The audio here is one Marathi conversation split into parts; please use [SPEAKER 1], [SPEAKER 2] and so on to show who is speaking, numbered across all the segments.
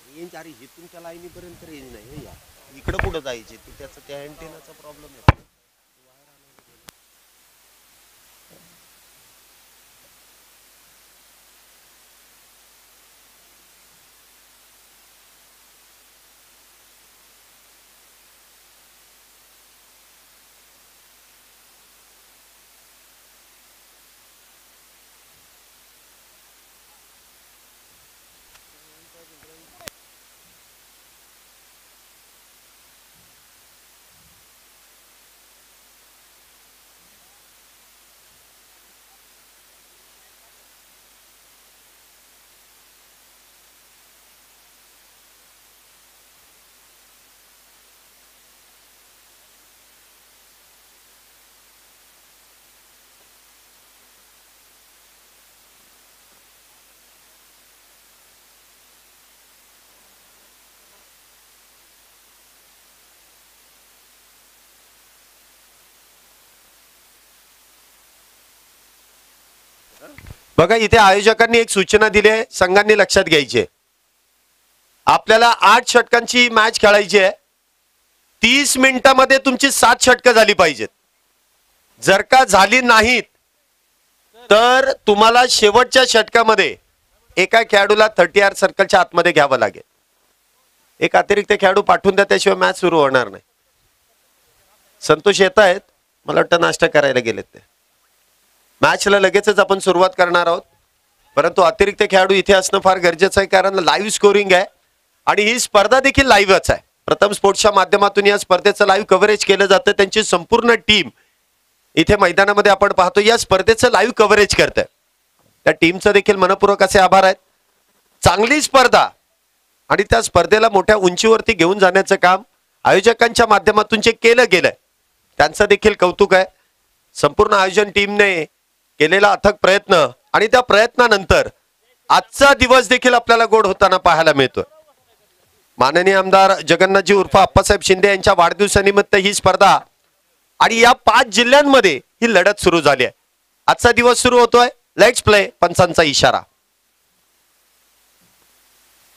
[SPEAKER 1] रेंज अरे हे तुमच्या लाईनीपर्यंत रेंज नाही या इकडं कुठं जायचे तू त्याचा त्या अँटेनाचा प्रॉब्लेम आहे. बघा इथे आयोजकांनी एक सूचना दिली आहे, संघांनी लक्षात घ्यायची. आपल्याला 8 षटकांची मॅच खेळायची आहे. 30 मिनिटांमध्ये तुमची 7 षटकं झाली पाहिजेत. जर का झाली नाहीत तर तुम्हाला शेवटच्या षटकामध्ये एका खेळाडूला 30R सर्कलच्या आतमध्ये घ्यावं लागेल. एक अतिरिक्त खेळाडू पाठवून द्या, त्याशिवाय मॅच सुरू होणार नाही. संतोष येत आहेत, मला वाटतं नाश्ता करायला गेलेत ते. मॅचला लगेचच आपण सुरुवात करणार आहोत, परंतु अतिरिक्त खेळाडू इथे असणं फार गरजेचं आहे, कारण लाईव्ह स्कोरिंग आहे आणि ही स्पर्धा देखील लाईव्हच आहे. प्रथम स्पोर्ट्सच्या माध्यमातून या स्पर्धेचं लाईव्ह कव्हरेज केलं जातं. त्यांची संपूर्ण टीम इथे मैदानामध्ये आपण पाहतो या स्पर्धेचं लाईव्ह कव्हरेज करतंय. त्या टीमचं देखील मनपूर्वक असे आभार आहेत. चांगली स्पर्धा आणि त्या स्पर्धेला मोठ्या उंचीवरती घेऊन जाण्याचं काम आयोजकांच्या माध्यमातून जे केलं गेलंय त्यांचं देखील कौतुक आहे. संपूर्ण आयोजन टीमने केलेला अथक प्रयत्न आणि त्या प्रयत्नानंतर आजचा दिवस देखील आपल्याला गोड होताना पाहायला मिळतोय. माननीय आमदार जगन्नाथजी उर्फ आप्पासाहेब शिंदे यांच्या वाढदिवसानिमित्त ही स्पर्धा आणि या 5 जिल्ह्यांमध्ये ही लढत सुरू झाली आहे. आजचा दिवस सुरू होतोय. Let's play. पंचांचा इशारा.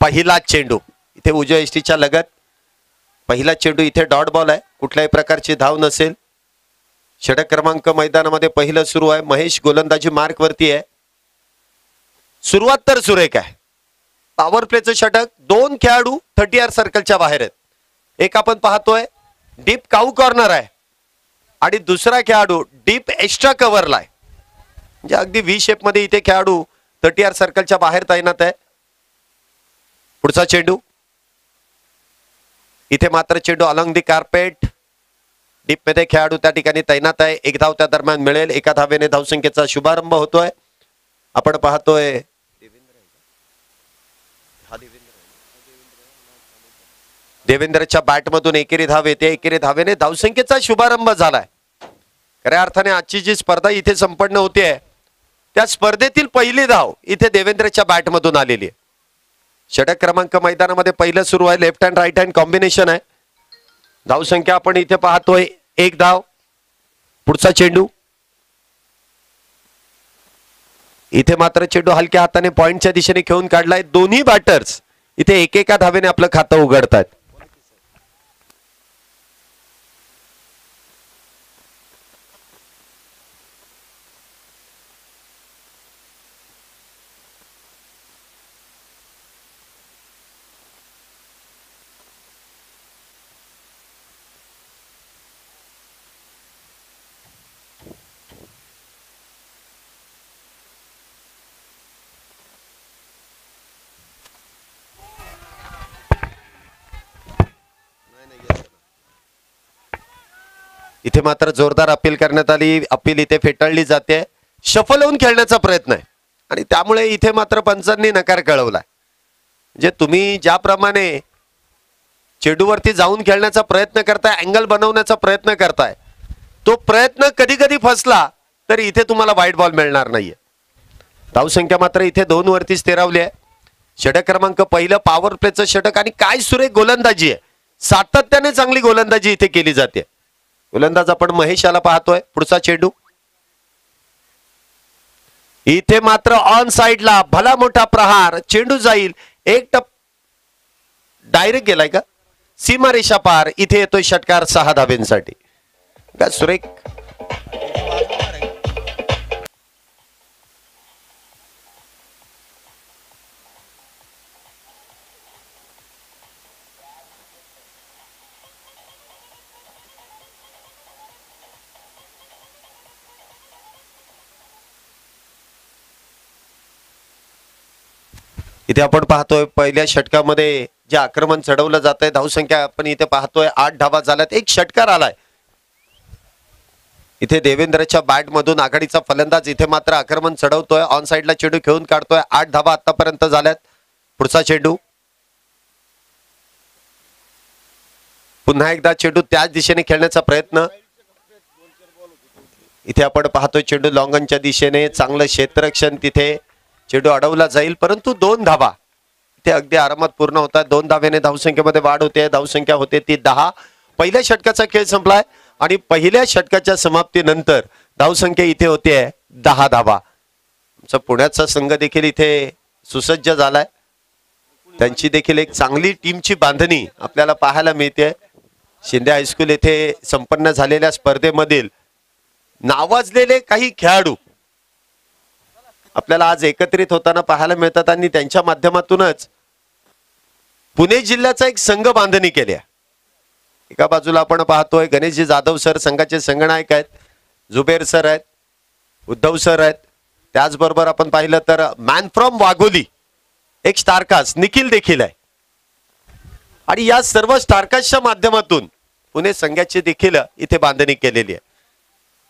[SPEAKER 1] पहिला चेंडू इथे उजव्या एसटीच्या लगत. पहिला चेंडू इथे डॉट बॉल आहे, कुठल्याही प्रकारची धाव नसेल. षटक क्रमांक मैदानामध्ये पहिलं सुरू आहे. महेश गोलंदाजी मार्क वरती आहे. सुरुवात तर सुरेख आहे. पॉवर प्लेचं षटक. 2 खेळाडू 30R सर्कलच्या बाहेर आहेत. एक आपण पाहतोय डीप काऊ कॉर्नर आहे आणि दुसरा खेळाडू डीप एक्स्ट्रा कव्हरला आहे. म्हणजे अगदी व्ही शेप मध्ये इथे खेळाडू 30R सर्कलच्या बाहेर तैनात आहे. पुढचा चेंडू इथे मात्र चेंडू अलॉंग दी कार्पेट. डीप मध्ये खेळाडू त्या ठिकाणी तैनात आहे. एक धाव त्या दरम्यान मिळेल. एका धावेने धावसंख्येचा शुभारंभ होतोय. आपण पाहतोय देवेंद्रच्या बॅटमधून एकेरी धाव येते. एकेरी धावेने धावसंख्येचा शुभारंभ झालाय. खऱ्या अर्थाने आजची जी स्पर्धा इथे संपन्न होते त्या स्पर्धेतील पहिली धाव इथे देवेंद्रच्या बॅटमधून आलेली आहे. षटक क्रमांक मैदानामध्ये पहिलं सुरू आहे. Left hand right hand combination आहे. धावसंख्या आपण इथे पाहतोय 1 धाव. पुढचा चेंडू इथे मात्र चेंडू हलक्या हाताने पॉइंटच्या दिशेने खेळून काढलाय. दोन्ही बॅटर्स इथे एकेका धावेने आपलं खातं उघडतात. इथे मात्र जोरदार अपील करण्यात आली. अपील इथे फेटाळली जाते. शफल होऊन खेळण्याचा प्रयत्न आहे आणि त्यामुळे इथे मात्र पंचांनी नकार कळवलाय. म्हणजे तुम्ही ज्याप्रमाणे चेंडूवरती जाऊन खेळण्याचा प्रयत्न करताय, अँगल बनवण्याचा प्रयत्न करताय, तो प्रयत्न कधी कधी फसला तर इथे तुम्हाला वाईट बॉल मिळणार नाहीये. धावसंख्या मात्र इथे 2 वरती स्थिरावली आहे. षटक क्रमांक पहिलं पॉवर प्लेचं षटक आणि काय सुरेख गोलंदाजी आहे. सातत्याने चांगली गोलंदाजी इथे केली जाते. गोलंदाज आपण महेश याला पाहतोय. पुढचा चेंडू इथे मात्र ऑन साइडला भला मोठा प्रहार. चेंडू जाईल. एक टप डायरेक्ट गेलाय का सीमारेषा पार. इथे येतोय षटकार 6 धाब्यांसाठी. का सुरेख इथे आपण पाहतोय पहिल्या षटकामध्ये जे आक्रमण चढवलं जात आहे धावसंख्या आपण इथे पाहतोय 8 धावा झाल्यात. एक षटकार आलाय इथे देवेंद्रच्या बॅट मधून. आघाडीचा फलंदाज इथे मात्र आक्रमण चढवतोय. ऑन साइडला चेंडू खेळून काढतोय. 8 धावा आतापर्यंत झाल्यात. पुढचा चेंडू पुन्हा एकदा चेंडू त्याच दिशेने खेळण्याचा प्रयत्न. इथे आपण पाहतोय चेंडू लॉंगनच्या दिशेने. चांगलं क्षेत्ररक्षण. तिथे चेंडू अडवला जाईल परंतु 2 धावा ते अगदी आरामात पूर्ण होतात. 2 धावेने धावसंख्येमध्ये वाढ होते. धावसंख्या होते ती 10. पहिल्या षटकाचा खेळ संपलाय आणि पहिल्या षटकाच्या समाप्तीनंतर धावसंख्या इथे होते 10 धावा. आमचा पुण्याचा संघ देखील इथे सुसज्ज झालाय. त्यांची देखील एक चांगली टीमची बांधणी आपल्याला पाहायला मिळते. शिंदे हायस्कूल येथे संपन्न झालेल्या स्पर्धेमधील नावाजलेले काही खेळाडू आपल्याला आज एकत्रित होताना पाहायला मिळतात आणि त्यांच्या माध्यमातूनच पुणे जिल्ह्याचा एक संघ बांधणी केली आहे. एका बाजूला आपण पाहतोय गणेशजी जाधव सर संघाचे संघनायक आहेत. जुबेर सर आहेत. उद्धव सर आहेत. त्याचबरोबर आपण पाहिलं तर मॅन फ्रॉम वाघोली एक स्टारकास्ट निखिल देखील आहे. आणि या सर्व स्टारकास्टच्या माध्यमातून पुणे संघाची देखील इथे बांधणी केलेली आहे.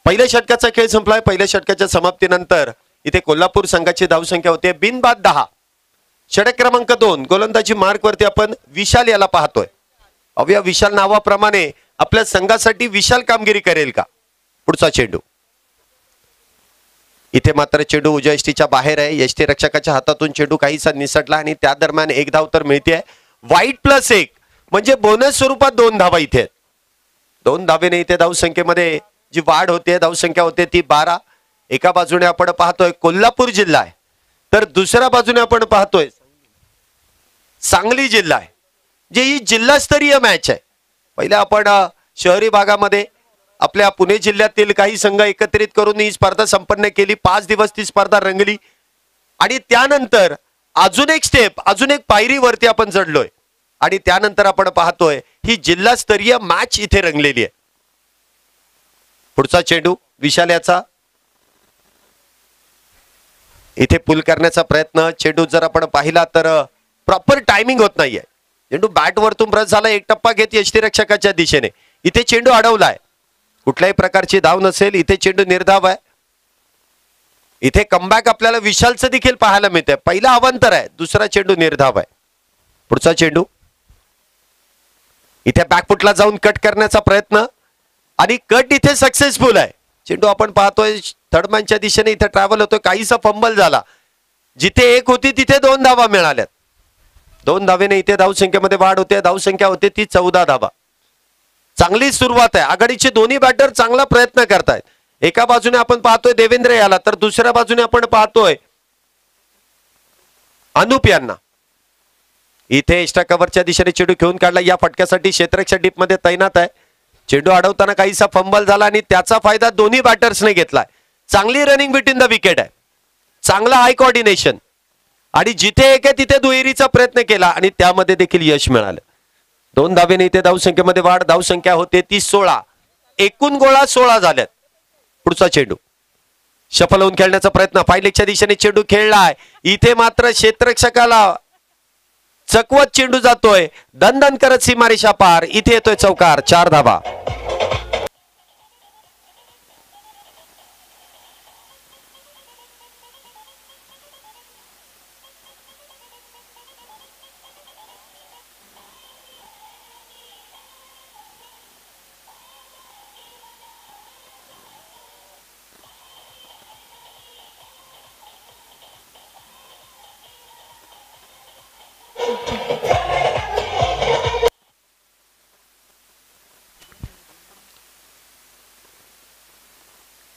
[SPEAKER 1] पहिल्या षटकाचा खेळ संपलाय. पहिल्या षटकाच्या समाप्तीनंतर इथे कोल्हापूर संघाची धावसंख्या होते बिनबाद 10. षटक क्रमांक 2 गोलंदाजी मार्क वरती आपण विशाल याला पाहतोय. अवया विशाल नावाप्रमाणे आपल्या संघासाठी विशाल कामगिरी करेल का. पुढचा चेंडू इथे मात्र चेंडू उजव्या यष्टीच्या बाहेर आहे. यष्टी रक्षकाच्या हातातून चेंडू काहीसा निसटला आणि त्या दरम्यान 1 धाव तर मिळते. वाईट +1 म्हणजे बोनस स्वरूपात 2 धावा इथे. 2 धावेने इथे धावसंख्येमध्ये जी वाढ होते धावसंख्या होते ती 12. एका बाजूने आपण पाहतोय कोल्हापूर जिल्हा आहे तर दुसऱ्या बाजूने आपण पाहतोय सांगली जिल्हा आहे. जे ही जिल्हास्तरीय मॅच आहे. पहिल्या आपण शहरी भागामध्ये आपल्या पुणे जिल्ह्यातील काही संघ एकत्रित करून ही स्पर्धा संपन्न केली. 5 दिवस ती स्पर्धा रंगली आणि त्यानंतर अजून एक स्टेप अजून एक पायरीवरती आपण चढलोय आणि त्यानंतर आपण पाहतोय ही जिल्हास्तरीय मॅच इथे रंगलेली आहे. पुढचा चेंडू विशाल याचा इथे पुल करण्याचा प्रयत्न. चेंडू जर आपण पाहिला तर प्रॉपर टायमिंग होत नाहीये. चेंडू बॅट वरतून ब्रश झाला. एक टप्पा घेत यष्टीरक्षकाच्या दिशेने. इथे चेंडू अडवलाय. कुठल्याही प्रकारची धाव नसेल. इथे चेंडू निर्धाव आहे. इथे कमबॅक आपल्याला विशालचं देखील पाहायला मिळतंय. पहिला अवांतर आहे. दुसरा चेंडू निर्धाव आहे. पुढचा चेंडू इथे बॅकफुटला जाऊन कट करण्याचा प्रयत्न आणि कट इथे सक्सेसफुल आहे. चेंडू आपण पाहतोय थर्डमॅनच्या दिशेने इथे ट्रॅव्हल होतोय. काहीसा फंबल झाला. जिथे 1 होती तिथे 2 धावा मिळाल्यात. 2 धावेने इथे धावसंख्येमध्ये वाढ होते. धावसंख्या होते ती 14 धावा. चांगली सुरुवात आहे. आघाडीचे दोन्ही बॅटर चांगला प्रयत्न करतायत. एका बाजूने आपण पाहतोय देवेंद्र याला तर दुसऱ्या बाजूने आपण पाहतोय अनुप यांना. इथे एक्स्ट्रा कव्हरच्या दिशेने चेंडू खेळून काढला. या फटक्यासाठी क्षेत्ररक्षक डीप मध्ये तैनात आहे. चेंडू अडवताना काहीसा फंबल झाला आणि त्याचा फायदा दोन्ही बॅटर्सने घेतलाय. चांगली रनिंग बिटवीन द विकेट आहे. चांगला हाय कोऑर्डिनेशन आणि जिथे एक आहे तिथे दुहेरीचा प्रयत्न केला आणि त्यामध्ये देखील यश मिळालं. 2 धावेने इथे धावसंख्येमध्ये वाढ. धावसंख्या होते ती 16. एकूण गोळा 16 झाल्यात. पुढचा चेंडू शफल होऊन खेळण्याचा प्रयत्न. फायलेगच्या दिशेने चेंडू खेळलाय. इथे मात्र क्षेत्ररक्षकाला चकवत चेंडू जातोय. दणदण करत सीमारेषा पार. इथे येतोय चौकार. 4 धावा.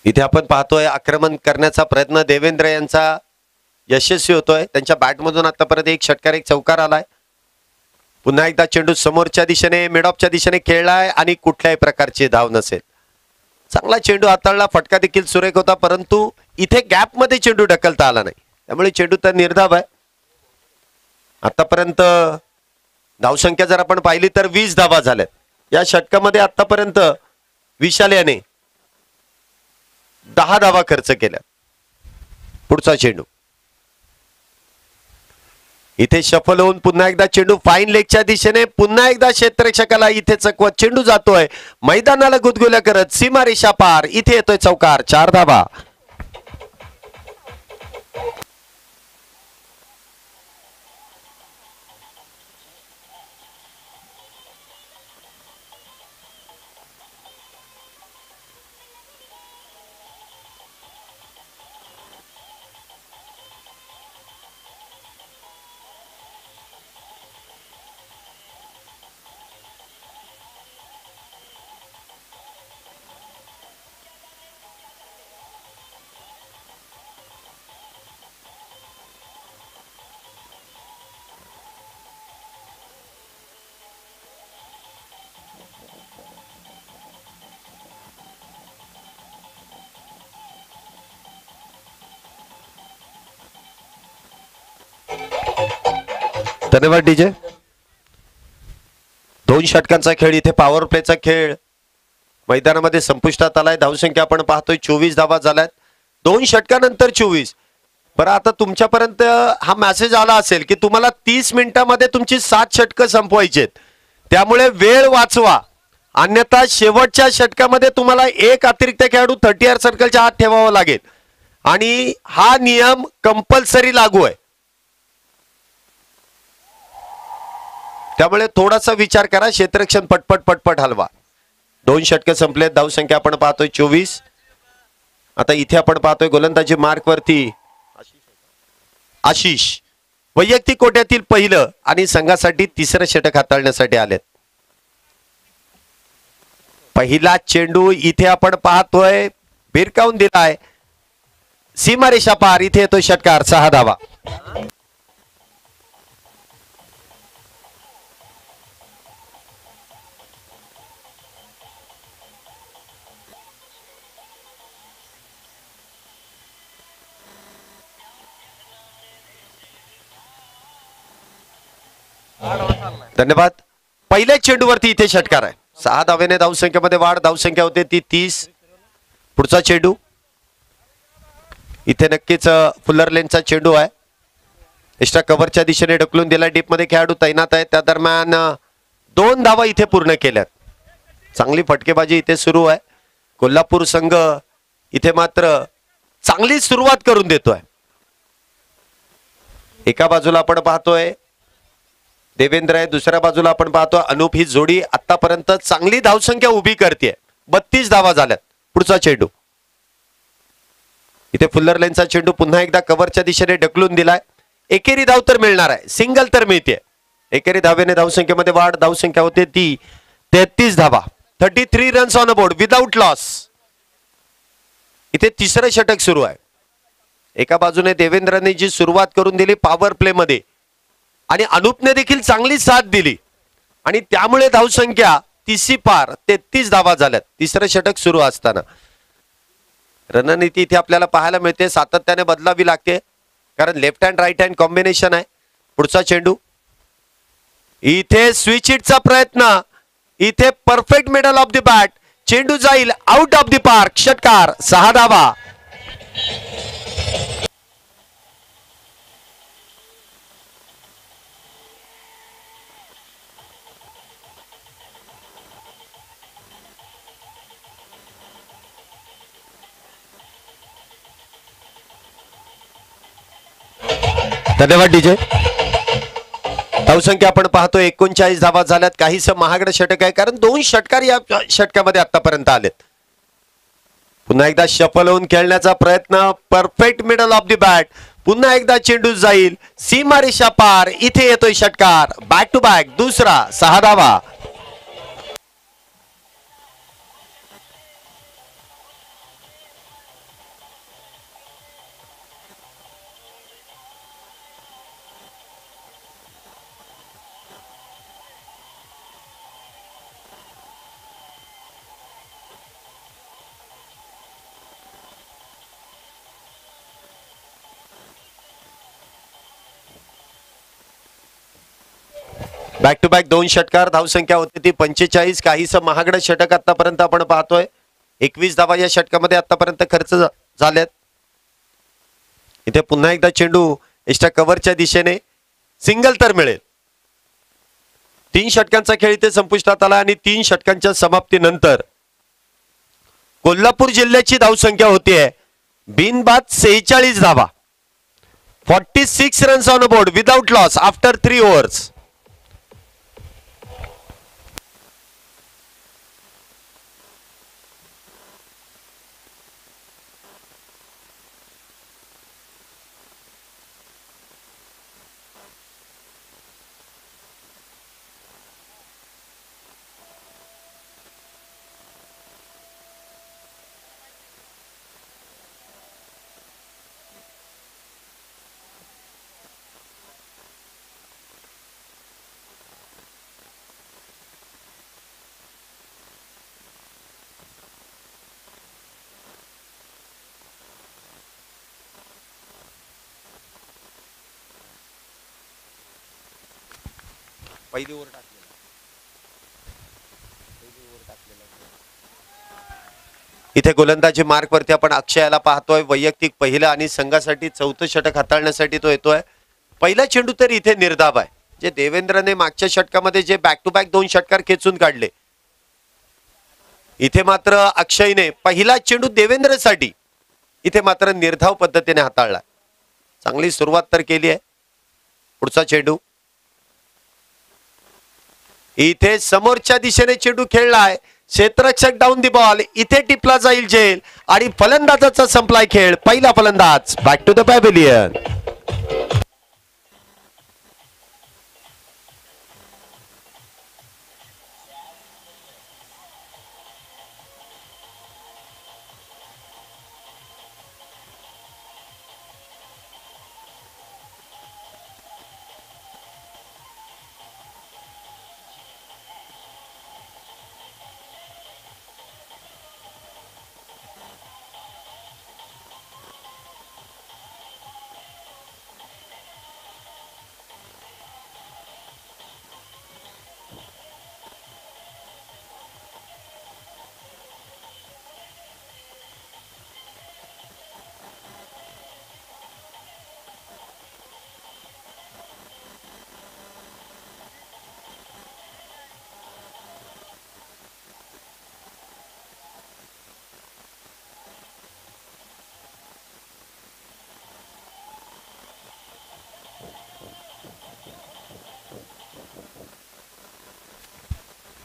[SPEAKER 1] इथे आपण पाहतोय आक्रमण करण्याचा प्रयत्न देवेंद्र यांचा यशस्वी होतोय. त्यांच्या बॅटमधून आतापर्यंत 1 षटकार 1 चौकार आलाय. पुन्हा एकदा चेंडू समोरच्या दिशेने मिड ऑफच्या दिशेने खेळलाय आणि कुठल्याही प्रकारची धाव नसेल. चांगला चेंडू हाताळला, फटका देखील सुरेख होता, परंतु इथे गॅप मध्ये चेंडू ढकलता आला नाही, त्यामुळे चेंडू तर निर्धाव आहे. आतापर्यंत धावसंख्या जर आपण पाहिली तर 20 धावा झाल्यात. या षटकामध्ये आतापर्यंत विशाल याने 10 धावा खर्च केल्या. पुढचा चेंडू इथे शफल होऊन पुन्हा एकदा चेंडू फाईन लेगच्या दिशेने, पुन्हा एकदा क्षेत्ररक्षकाला इथे चकवत चेंडू जातोय मैदानाला गुदगुल्या करत, सीमा रेषा पार, इथे येतोय चौकार. 4 धावा. धन्यवाद डीजे. 2 षटकांचा खेळ, इथे पॉवर प्लेचा खेळ मैदानामध्ये संपुष्टात आलाय. धावसंख्या आपण पाहतोय 24 धावा झाल्यात 2 षटकानंतर 24. बरं, आता तुमच्यापर्यंत हा मेसेज आला असेल की तुम्हाला 30 मिनिटांमध्ये तुमची 7 षटकं संपवायची, त्यामुळे वेळ वाचवा, अन्यथा शेवटच्या षटकामध्ये तुम्हाला एक अतिरिक्त खेळाडू 30 सर्कलच्या आत ठेवावा लागेल आणि हा नियम कंपल्सरी लागू आहे. त्यामुळे थोडासा विचार करा, क्षेत्ररक्षण पटपट पटपट हलवा. 2 षटकं संपलेत, धावसंख्या आपण पाहतोय 24. आता इथे आपण पाहतोय गोलंदाजी मार्क वरती आशिष वैयक्तिक कोट्यातील पहिलं आणि संघासाठी 3रं षटक हाताळण्यासाठी आलेत. पहिला चेंडू इथे आपण पाहतोय भिरकावून दिलाय, सीमारेषा पार, इथे येतोय षटकार. 6 धावा. धन्यवाद. पहिल्या चेंडूवरती इथे षटकार आहे. 6 धावेने धावसंख्येमध्ये वाढ, धावसंख्या होते ती 30. पुढचा चेंडू इथे नक्कीच फुलर लेनचा चेंडू आहे, एक्स्ट्रा कव्हरच्या दिशेने ढकलून दिला, डीप मध्ये खेळाडू तैनात आहे. त्या दरम्यान 2 धावा इथे पूर्ण केल्यात. चांगली फटकेबाजी इथे सुरू आहे. कोल्हापूर संघ इथे मात्र चांगली सुरुवात करून देतोय. एका बाजूला आपण पाहतोय देवेंद्र आहे, दुसऱ्या बाजूला आपण पाहतोय अनुप. ही जोडी आतापर्यंत चांगली धावसंख्या उभी करते. 32 धावा झाल्यात. पुढचा चेंडू इथे फुल्लर लेनचा चेंडू पुन्हा एकदा कव्हरच्या दिशेने ढकलून दिलाय. एकेरी धाव तर मिळणार आहे, सिंगल तर मिळते. एकेरी धावेने धावसंख्येमध्ये वाढ, धावसंख्या होते ती 33 धावा. 33 runs on a board without loss. इथे 3रं षटक सुरू आहे. एका बाजूने देवेंद्रने जी सुरुवात करून दिली पॉवर प्ले मध्ये आणि अनुपने देखील चांगली साथ दिली आणि त्यामुळे धावसंख्या 30 पार, 33 धावा झाल्यात 3रं षटक सुरू असताना. रणनीती इथे आपल्याला पाहायला मिळते, सातत्याने बदलावी लागते कारण left hand right hand combination आहे. पुढचा चेंडू इथे स्विच हिटचा प्रयत्न, इथे perfect middle of the bat, चेंडू जाईल आउट ऑफ द पार्क. षटकार. 6 धावा. धन्यवाद डीजे. धावसंख्या आपण पाहतो 39 धावा झाल्यात. काहीस महागडं षटक आहे कारण 2 षटकार या षटकामध्ये आतापर्यंत आलेत. पुन्हा एकदा शफल होऊन खेळण्याचा प्रयत्न, perfect middle of the bat, पुन्हा एकदा चेंडू जाईल सीमारेषा पार, इथे येतोय षटकार. बॅक टू बॅक दुसरा. 6 धावा. बॅक टू बॅक 2 षटकार. धावसंख्या होती ती 45. काहीसं महागडं षटक आतापर्यंत आपण पाहतोय. 21 धावा या षटकामध्ये आतापर्यंत खर्च झाल्यात. इथे पुन्हा एकदा चेंडू एक्स्ट्रा कव्हरच्या दिशेने सिंगल तर मिळेल. 3 षटकांचा खेळ इथे संपुष्टात आला आणि 3 षटकांच्या समाप्तीनंतर कोल्हापूर जिल्ह्याची धावसंख्या होतीये बिनबाद 46 धावा. 46 runs on board without loss after 3 overs. पहिली ओव्हर टाकलेला. इथे गोलंदाजी मार्क वरती आपण अक्षयाला पाहतोय. वैयक्तिक पहिलं आणि संघासाठी 4थं षटक हाताळण्यासाठी तो येतोय. पहिला चेंडू तर इथे निर्धाव आहे. जे देवेंद्रने मागच्या षटकामध्ये जे बॅक टू बॅक 2 षटकार खेचून काढले, इथे मात्र अक्षयने पहिला चेंडू देवेंद्रसाठी इथे मात्र निर्धाव पद्धतीने हाताळला. चांगली सुरुवात तर केली आहे. पुढचा चेंडू इथे समोरच्या दिशेने चेंडू खेळलाय. क्षेत्ररक्षक डाऊन दी बॉल. इथे टिपला जाईल झेल आणि फलंदाजाचा संपलाय खेळ. पहिला फलंदाज बॅक टू द पॅव्हिलियन.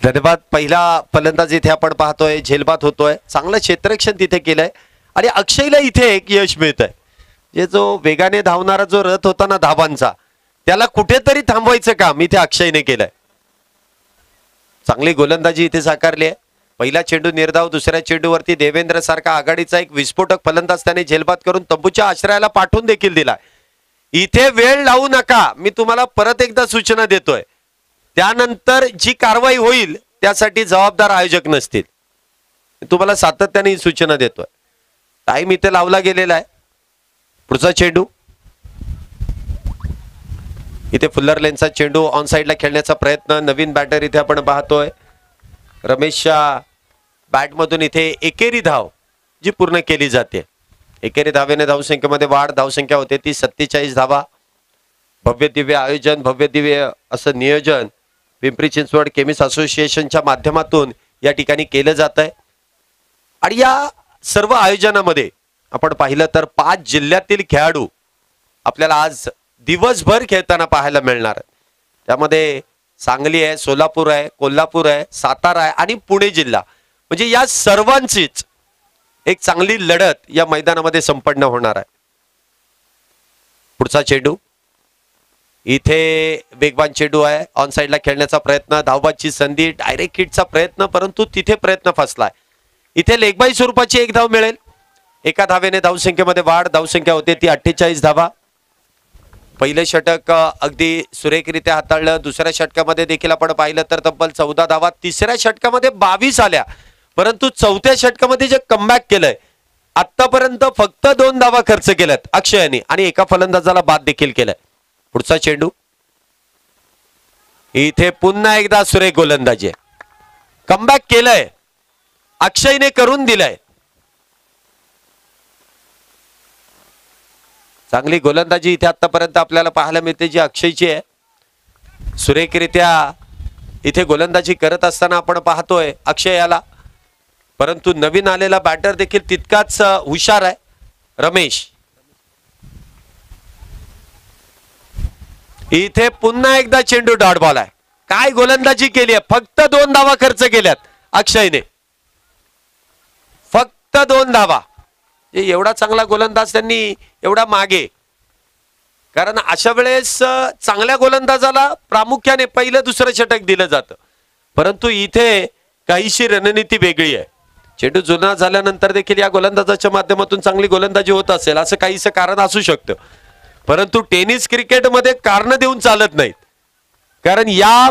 [SPEAKER 1] धन्यवाद. पहिला फलंदाज इथे आपण पाहतोय झेलबाद होतोय. चांगलं क्षेत्ररक्षण तिथे केलंय आणि अक्षयला इथे एक यश मिळतंय. जे जो वेगाने धावणारा जो रथ होता ना धावांचा, त्याला कुठेतरी थांबवायचं काम इथे अक्षयने केलंय. चांगली गोलंदाजी इथे साकारली आहे. पहिला चेंडू निर्धाव. दुसऱ्या चेंडूवरती देवेंद्र सारखा आघाडीचा एक विस्फोटक फलंदाज त्याने झेलबाद करून तंबूच्या आश्रयाला पाठवून देखील दिला. इथे वेळ लावू नका. मी तुम्हाला परत एकदा सूचना देतोय. त्यानंतर जी कारवाई होईल त्यासाठी जबाबदार आयोजक नसतील. तुम्हाला सातत्याने ही सूचना देतोय. टाइम इथे लावला गेलेला आहे. पुढचा चेंडू इथे फुल्लर लेनचा चेंडू ऑन साइडला खेळण्याचा प्रयत्न. नवीन बॅटर इथे आपण पाहतोय. रमेशच्या बॅटमधून इथे एकेरी धाव जी पूर्ण केली जाते. एकेरी धावेने धावसंख्येमध्ये वाढ. धावसंख्या होते ती 47 धावा. भव्य दिव्य आयोजन, भव्य दिव्य असं नियोजन पिंपरी चिंचवड केमिस्ट असोसिएशनच्या माध्यमातून या ठिकाणी केलं जात आहे. आणि या सर्व आयोजनामध्ये आपण पाहिलं तर 5 जिल्ह्यातील खेळाडू आपल्याला आज दिवसभर खेळताना पाहायला मिळणार आहेत. त्यामध्ये सांगली आहे, सोलापूर आहे, कोल्हापूर आहे, सातारा आहे आणि पुणे जिल्हा. म्हणजे या सर्वांचीच एक चांगली लढत या मैदानामध्ये संपन्न होणार आहे. पुढचा चेंडू इथे वेगवान चेंडू आहे. ऑन साइडला खेळण्याचा प्रयत्न. धावबाची संधी. डायरेक्ट हिटचा प्रयत्न, परंतु तिथे प्रयत्न फसलाय. इथे लेगबाई स्वरूपाची एक धाव मिळेल. एका धावेने धावसंख्येमध्ये वाढ. धावसंख्या होते ती 48 धावा. पहिले षटक अगदी सुरेखरित्या हाताळलं. दुसऱ्या षटकामध्ये देखील आपण पाहिलं तर तब्बल 14 धावा. तिसऱ्या षटकामध्ये 22 आल्या. परंतु चौथ्या षटकामध्ये जे कमबॅक केलंय, आतापर्यंत फक्त 2 धावा खर्च केल्यात अक्षयाने आणि एका फलंदाजाला बाद देखील केलाय. पुढचा चेंडू इथे पुन्हा एकदा सुरेख गोलंदाजी, कमबॅक केलंय, अक्षयने करून दिलंय. चांगली गोलंदाजी इथे आतापर्यंत आपल्याला पाहायला मिळते जी अक्षयची आहे. सुरेखरित्या इथे गोलंदाजी करत असताना आपण पाहतोय अक्षय याला, परंतु नवीन आलेला बॅटर देखील तितकाच हुशार आहे रमेश. इथे पुन्हा एकदा चेंडू डॉट बॉल आहे. काय गोलंदाजी केली आहे, फक्त 2 धावा खर्च केल्यात अक्षयने, फक्त 2 धावा. एवढा चांगला गोलंदाज त्यांनी एवढा मागे, कारण अशा वेळेस चांगल्या गोलंदाजाला प्रामुख्याने पहिलं दुसरं षटक दिलं जातं, परंतु इथे काहीशी रणनीती वेगळी आहे. चेंडू जुना झाल्यानंतर देखील या गोलंदाजाच्या माध्यमातून चांगली गोलंदाजी होत असेल असं काहीसं कारण असू शकतं, परंतु टेनिस क्रिकेटमध्ये कारण देऊन चालत नाहीत. कारण या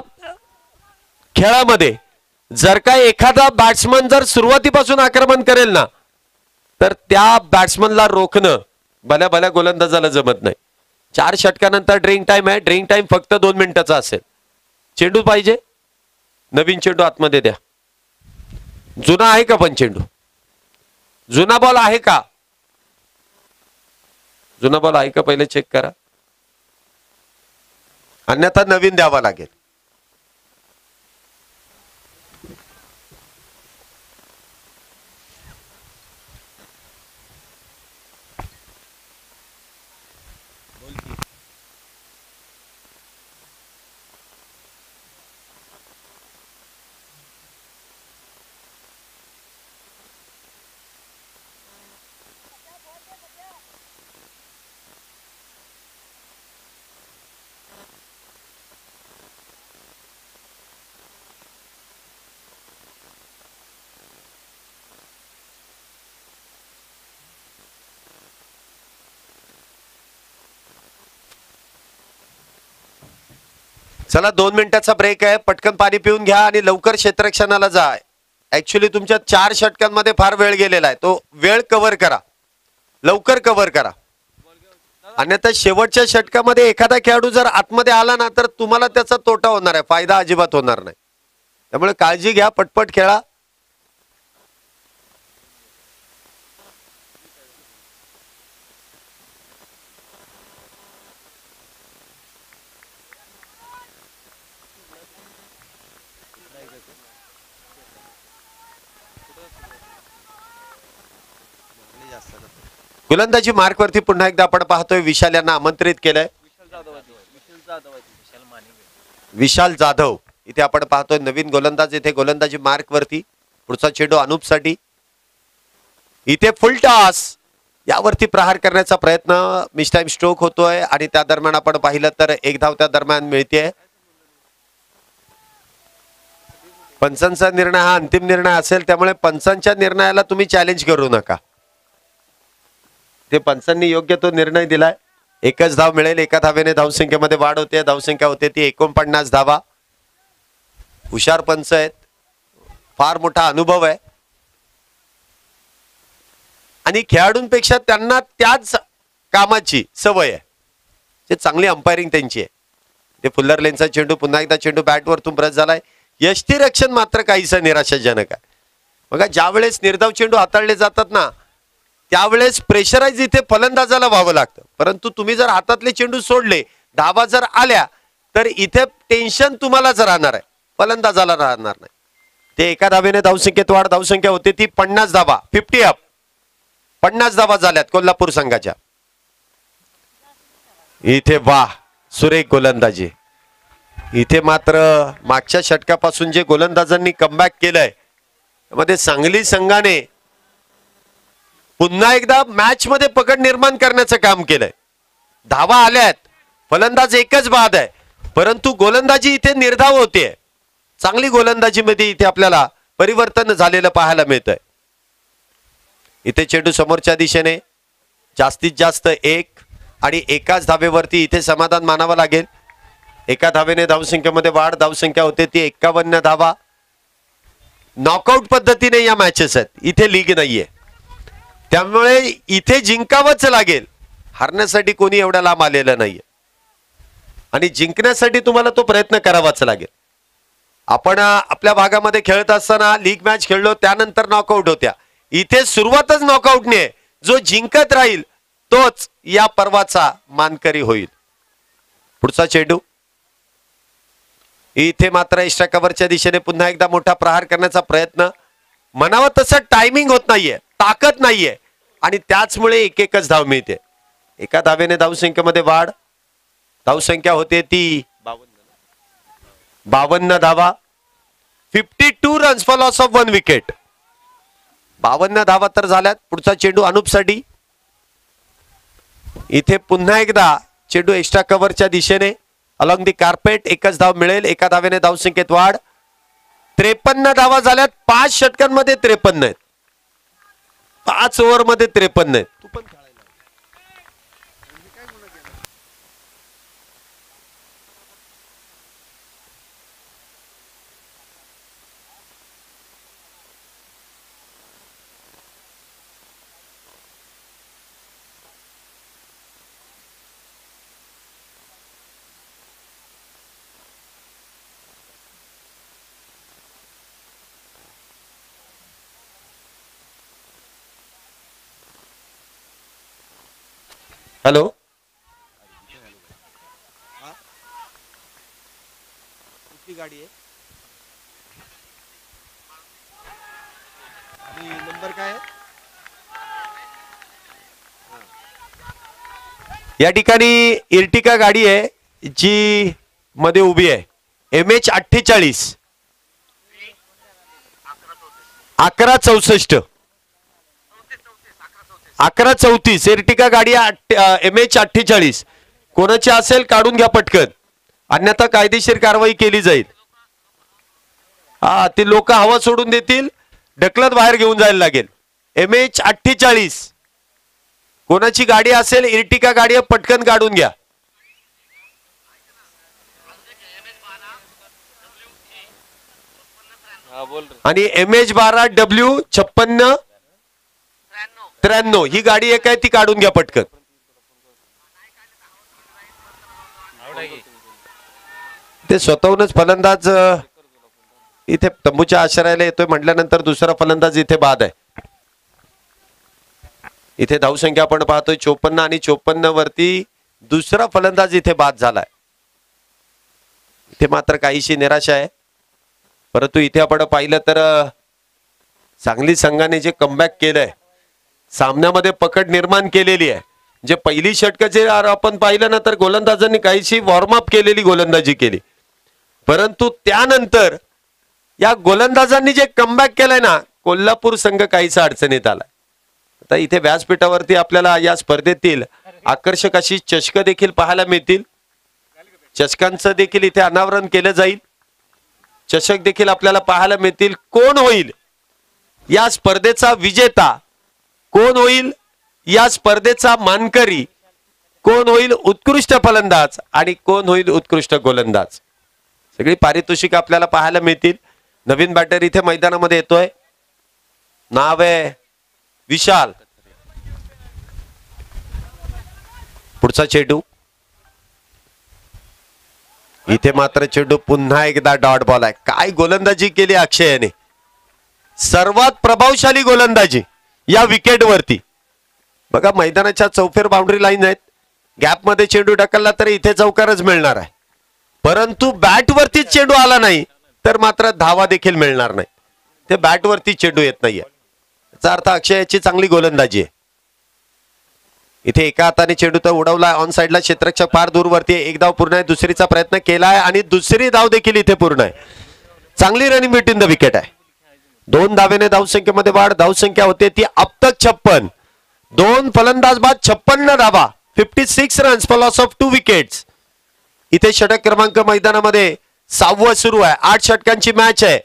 [SPEAKER 1] खेळामध्ये जर का एखादा बॅट्समन जर सुरुवातीपासून आक्रमण करेल ना, तर त्या बॅट्समनला रोखणं भल्या भल्या गोलंदाजाला जमत नाही. 4 षटकानंतर ड्रिंक टाइम आहे. ड्रिंक टाइम फक्त 2 मिनिटाचा असेल. चेंडू पाहिजे, नवीन चेंडू आतमध्ये द्या. जुना आहे का पण चेंडू, जुना बॉल आहे का, जुना बॉल आहे का पहिले चेक करा, अन्यथा नवीन द्यावा लागेल. चला 2 मिनिटाचा ब्रेक आहे. पटकन पाणी पिऊन घ्या आणि लवकर क्षेत्ररक्षणाला जा. ऍक्च्युली तुमच्या 4 षटकांमध्ये फार वेळ गेलेला आहे, तो वेळ कव्हर करा, लवकर कव्हर करा. अन्यथा शेवटच्या षटकामध्ये एखादा खेळाडू जर आतमध्ये आला ना तर तुम्हाला त्याचा तोटा होणार आहे, फायदा अजिबात होणार नाही. त्यामुळे काळजी घ्या, पटपट खेळा. गोलंदाजी मार्कवरती पुन्हा एकदा आपण पाहतोय विशाल यांना आमंत्रित केलंय. विशाल जाधव इथे आपण पाहतोय नवीन गोलंदाज इथे गोलंदाजी मार्कवरती. पुढचा चेंडू अनुपसाठी. इथे फुल टॉस, यावरती प्रहार करण्याचा प्रयत्न, मिस टाइम स्ट्रोक होतोय आणि त्या दरम्यान आपण पाहिलं तर 1 धाव त्या दरम्यान मिळते. पंचांचा निर्णय हा अंतिम निर्णय असेल, त्यामुळे पंचांच्या निर्णयाला तुम्ही चॅलेंज करू नका. ते पंचांनी योग्य तो निर्णय दिलाय. 1च धाव मिळेल. 1 धावेने धावसंख्येमध्ये वाढ होते. धावसंख्या होते ती 49 धावा. हुशार पंच आहेत, फार मोठा अनुभव आहे आणि खेळाडूंपेक्षा त्यांना त्याच कामाची सवय आहे. ते चांगली अंपायरिंग त्यांची आहे. ते फुल्लर लेनचा चेंडू, पुन्हा एकदा चेंडू बॅटवरतून ब्रश झालाय. यष्टीरक्षण मात्र काहीसं निराशाजनक आहे. बघा, ज्या वेळेस निर्धाव चेंडू हाताळले जातात ना त्यावेळेस प्रेशराईज इथे फलंदाजाला व्हावं लागतं, परंतु तुम्ही जर हातातले चेंडू सोडले, धावा जर आल्या तर इथे टेन्शन तुम्हालाच राहणार आहे, फलंदाजाला राहणार नाही. ते 1 धावेने धावसंख्येत वाढ. धावसंख्या होते ती 50 धावा, 50 अप. 50 धावा झाल्यात कोल्हापूर संघाच्या. इथे वाह, सुरेख गोलंदाजी. इथे मात्र मागच्या षटकापासून जे गोलंदाजांनी कमबॅक केलंय त्यामध्ये सांगली संघाने पुन्हा एकदा मॅच मध्ये पकड निर्माण करण्याचं काम केलंय. धावा आल्यात, फलंदाज एकच बाद आहे, परंतु गोलंदाजी इथे निर्धाव होते. चांगली गोलंदाजी मध्ये इथे आपल्याला परिवर्तन झालेलं पाहायला मिळतंय. इथे चेंडू समोरच्या दिशेने जास्तीत जास्त 1 आणि 1च धावेवरती इथे समाधान मानावं लागेल. 1 धावेने धावसंख्येमध्ये वाढ. धावसंख्या होते ती 51 धावा. नॉकआउट पद्धतीने या मॅचेस आहेत, इथे लीग नाहीये, त्यामुळे इथे जिंकावंच लागेल. हारण्यासाठी कोणी एवढा लांब आलेलं नाहीये. आणि जिंकण्यासाठी तुम्हाला तो प्रयत्न करावाच लागेल. आपण आपल्या भागामध्ये खेळत असताना लीग मॅच खेळलो, त्यानंतर नॉकआउट होत्या. इथे सुरुवातच नॉकआउटने आहे. जो जिंकत राहील तोच या पर्वाचा मानकरी होईल. पुढचा चेंडू इथे मात्र एक्स्ट्रा कव्हरच्या दिशेने पुन्हा एकदा मोठा प्रहार करण्याचा प्रयत्न. म्हणावं तसं टायमिंग होत नाहीये, ताकद नाहीये आणि त्याचमुळे एक एकच धाव मिळते. एका धावेने धावसंख्येमध्ये वाढ. धावसंख्या होते ती 52 धावा. 52 runs for loss of 1 wicket. 52 धावा तर झाल्यात. पुढचा चेंडू अनुपसाठी. इथे पुन्हा एकदा चेंडू एक्स्ट्रा कव्हरच्या दिशेने अलॉंग दी कार्पेट. एकच धाव मिळेल. एका धावेने धावसंख्येत वाढ. 53 धावा झाल्यात. 5 षटकांमध्ये 53 आहेत. 5 ओव्हरमध्ये 53 आहेत. हॅलो,
[SPEAKER 2] कुठली गाडी आहे आणि नंबर काय आहे?
[SPEAKER 1] या ठिकाणी इर्टिका गाडी आहे जी मध्ये उभी आहे. MH 48 1164 1134 एर्टिका गाडी MH 48. कोणाची असेल काढून घ्या पटकन, अन्यथा कायदेशीर कारवाई केली जाईल. ते लोक हवा सोडून देतील, ढकलत बाहेर घेऊन जायला लागेल. MH 48 कोणाची गाडी असेल, इर्टिका गाडी आहे, पटकन काढून घ्या. आणि MH 12W 5693 ही गाडी एक आहे, ती काढून घ्या पटकन. ते स्वतःहूनच फलंदाज इथे तंबूच्या आश्रयाला येतोय म्हटल्यानंतर दुसरा फलंदाज इथे बाद आहे. इथे धावसंख्या आपण पाहतोय 54 आणि 54 वरती दुसरा फलंदाज इथे बाद झालाय. इथे मात्र काहीशी निराशा आहे. परंतु इथे आपण पाहिलं तर सांगली संघाने जे कमबॅक केलंय, सामन्यामध्ये पकड निर्माण केलेली आहे. जे पहिली षटकाचे आपण पाहिलं ना, तर गोलंदाजांनी काहीशी वॉर्मअप केलेली गोलंदाजी केली. परंतु त्यानंतर या गोलंदाजांनी जे कमबॅक केलंय ना, कोल्हापूर संघ काहीसा अडचणीत आलाय. आता इथे व्यासपीठावरती आपल्याला या स्पर्धेतील आकर्षक अशी चषक देखील पाहायला मिळतील. चषकांचं देखील इथे अनावरण केलं जाईल. चषक देखील आपल्याला पाहायला मिळतील. कोण होईल या स्पर्धेचा विजेता, कोण होईल या स्पर्धेचा मानकरी, कोण होईल उत्कृष्ट फलंदाज आणि कोण होईल उत्कृष्ट गोलंदाज, सगळी पारितोषिक आपल्याला पाहायला मिळतील. नवीन बॅटर इथे मैदानामध्ये येतोय, नाव आहे विशाल. पुढचा चेंडू इथे मात्र चेंडू पुन्हा एकदा डॉट बॉल आहे. काय गोलंदाजी केली अक्षयने, सर्वात प्रभावशाली गोलंदाजी या विकेट वरती. बघा मैदानाच्या चौफेर बाउंड्री लाईन आहेत, गॅप मध्ये चेंडू ढकलला तर इथे चौकारच मिळणार आहे. परंतु बॅट वरतीच चेंडू आला नाही तर मात्र धावा देखील मिळणार नाही. ते बॅट वरती चेंडू येत नाहीये, याचा अर्थ अक्षयाची चांगली गोलंदाजी आहे. इथे एका हाताने चेंडू तर उडवला ऑन साइडला, क्षेत्ररक्षक फार दूर वरती. एक धाव पूर्ण आहे, दुसरीचा प्रयत्न केलाय आणि दुसरी धाव देखील इथे पूर्ण आहे. चांगली रनिंग बिटवीन द विकेट आहे. 2 धावेने धावसंख्येमध्ये वाढ. धावसंख्या होते ती अब तक 56. 2 फलंदाज बाद 56 धावा. 56 runs for loss of 2 wickets. इथे षटक क्रमांक मैदानामध्ये 6वं सुरू आहे. 8 षटकांची मॅच आहे.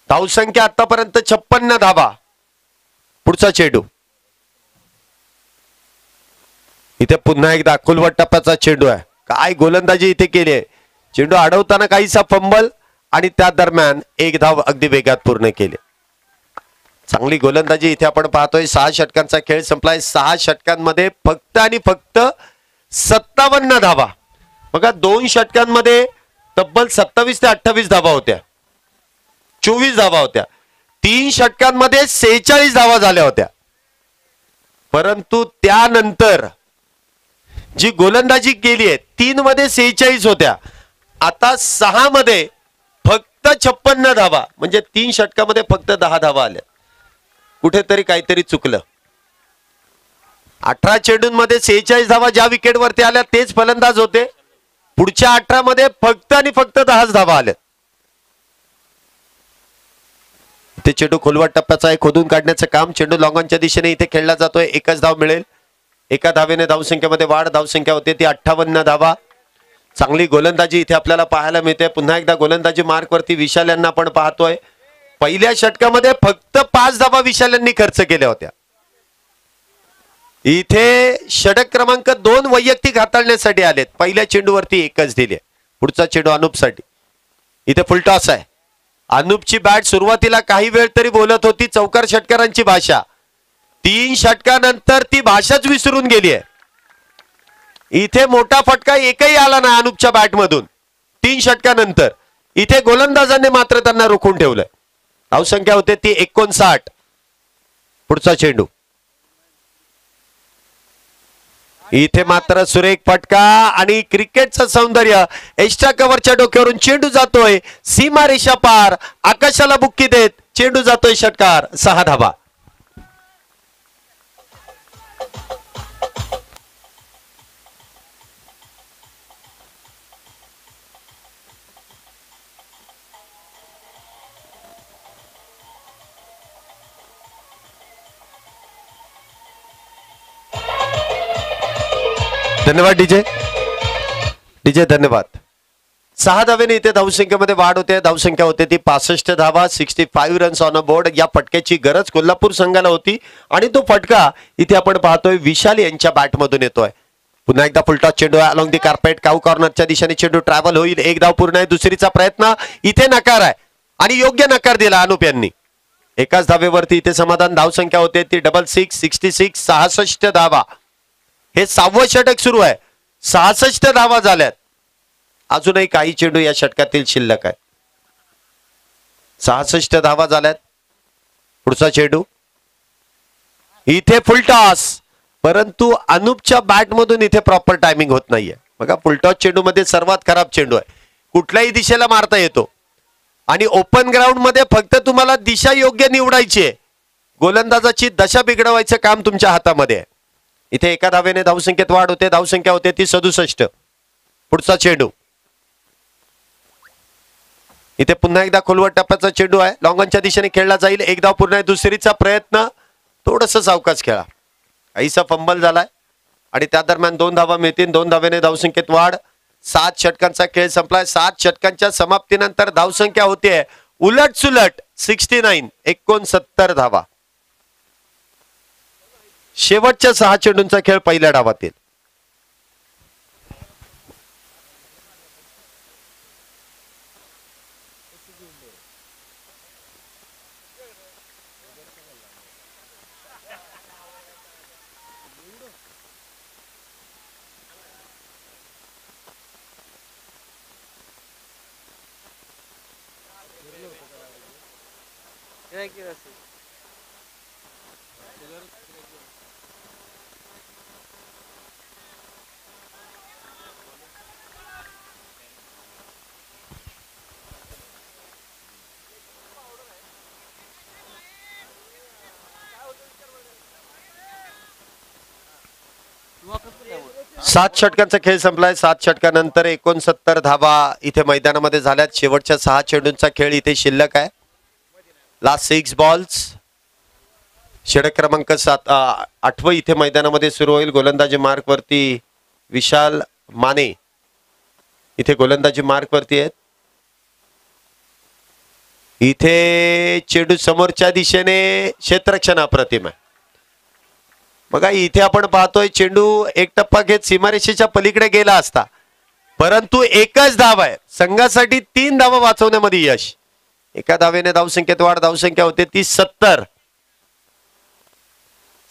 [SPEAKER 1] धावसंख्या आतापर्यंत 56 धावा. पुढचा चेंडू इथे पुन्हा एकदा खुलवट टप्प्याचा चेंडू आहे. काय गोलंदाजी इथे केली आहे. चेंडू अडवताना काहीसा फंबल आणि त्या दरम्यान एक धाव अगदी वेगात पूर्ण केली. चांगली गोलंदाजी इथे आपण पाहतोय. 6 षटकांचा खेळ संपलाय. 6 षटकांमध्ये फक्त आणि फक्त 57 धावा. बघा 2 षटकांमध्ये तब्बल 27 ते 28 धावा होत्या, 24 धावा होत्या. 3 षटकांमध्ये 46 धावा झाल्या होत्या. परंतु त्यानंतर जी गोलंदाजी केली आहे 3 मध्ये 46 होत्या, आता 6 मध्ये फक्त 56 धावा, म्हणजे 3 षटकामध्ये फक्त 10 धावा आल्या. कुठेतरी काहीतरी चुकलं. 18 चेंडूंमध्ये 46 धावा ज्या विकेटवरती आल्या तेच फलंदाज होते. पुढच्या 18 मध्ये फक्त आणि फक्त 10 धावा आल्या. ते चेंडू खोलवट टप्प्याचा आहे, खोदून काढण्याचं काम. चेंडू लॉंगॉनच्या दिशेने इथे खेळला जातोय. एकच धाव मिळेल. एका धावेने धावसंख्येमध्ये वाढ. धावसंख्या होते ती 58 धावा. चांगली गोलंदाजी इथे आपल्याला पाहायला मिळते. पुन्हा एकदा गोलंदाजी मार्कवरती विशाल यांना आपण पाहतोय. पहिल्या षटकामध्ये फक्त 5 धावा विशाल यांनी खर्च केल्या होत्या. इथे षटक क्रमांक 2 वैयक्तिक हाताळण्यासाठी आलेत. पहिल्या चेंडूवरती एकच दिले. पुढचा चेंडू अनुपसाठी. इथे फुलटॉस आहे. अनुपची बॅट सुरुवातीला काही वेळ तरी बोलत होती चौकार षटकारांची भाषा. 3 षटकानंतर ती भाषाच विसरून गेली आहे. इथे मोठा फटका एकही आला नाही अनुपच्या बॅटमधून 3 षटकानंतर. इथे गोलंदाजांनी मात्र त्यांना रोखून ठेवलंय. धावसंख्या होते ती 59. पुढचा चेंडू. इथे मात्र सुरेख फटका आणि क्रिकेटचं सौंदर्य. एक्स्ट्रा कव्हरच्या डोक्यावरून चेंडू जातोय सीमारेषा पार. आकाशाला बुक्की देत चेंडू जातोय षटकार. 6 धावा. धन्यवाद डीजे. धन्यवाद. 6 धावेने इथे धावसंख्येमध्ये वाढ होते. धावसंख्या होते ती 65 धावा. 65 रन्स ऑन अ बोर्ड. या फटक्याची गरज कोल्हापूर संघाला होती आणि तो फटका इथे आपण पाहतोय विशाल यांच्या बॅटमधून येतोय. पुन्हा एकदा फुलटॉस चेंडू अलॉंग दी कार्पेट. काऊ कॉर्नरच्या दिशेने चेंडू ट्रॅव्हल होईल. 1 धाव पूर्ण आहे. दुसरीचा प्रयत्न इथे नकार आहे आणि योग्य नकार दिला अनुप यांनी. एकाच धावेवरती इथे समाधान. धावसंख्या होते ती 66. 66 धावा. हे 6वं षटक सुरू आहे. 66 धावा झाल्यात. अजूनही काही चेंडू या षटकातील शिल्लक आहे. 66 धावा झाल्यात. पुढचा चेंडू. इथे फुलटॉस, परंतु अनुपच्या बॅटमधून इथे प्रॉपर टायमिंग होत नाहीये. बघा फुलटॉस चेंडू मध्ये सर्वात खराब चेंडू आहे. कुठल्याही दिशेला मारता येतो आणि ओपन ग्राउंड मध्ये फक्त तुम्हाला दिशा योग्य निवडायची आहे. गोलंदाजाची दशा बिघडवायचं काम तुमच्या हातामध्ये आहे. इथे एका धावेने धावसंख्येत वाढ होते. धावसंख्या होते ती 67. पुढचा चेंडू. इथे पुन्हा एकदा खोलवट टप्प्याचा चेंडू आहे. लॉंगॉनच्या दिशेने खेळला जाईल. 1 धाव पूर्ण आहे. दुसरीचा प्रयत्न थोडस सावकाश खेळा. काहीसा फंबल झालाय आणि त्या दरम्यान 2 धावा मिळतील. 2 धावेने धावसंख्येत वाढ. 7 षटकांचा खेळ संपलाय. 7 षटकांच्या समाप्तीनंतर धावसंख्या होतीये उलट सुलट 69. 69 धावा. शेवटच्या 6 चेंडूंचा खेळ पहिल्या डावातील. सात षटकांचा खेळ संपलाय. 7 षटकानंतर 69 धावा इथे मैदानामध्ये झाल्यात. शेवटच्या 6 चेंडूंचा खेळ इथे शिल्लक आहे. Last 6 balls. षटक क्रमांक 8 इथे मैदानामध्ये सुरू होईल. गोलंदाजी मार्क वरती विशाल माने इथे गोलंदाजी मार्क वरती आहेत. इथे चेंडू समोरच्या दिशेने क्षेत्ररक्षण अप्रतिम आहे. बघा इथे आपण पाहतोय चेंडू एक टप्पा घेत सीमारेषेच्या पलीकडे गेला असता, परंतु एकच धाव आहे. संघासाठी 3 धावा वाचवण्यामध्ये यश. एका धावेने धावसंख्येत वाढ. धावसंख्या होते ती 70.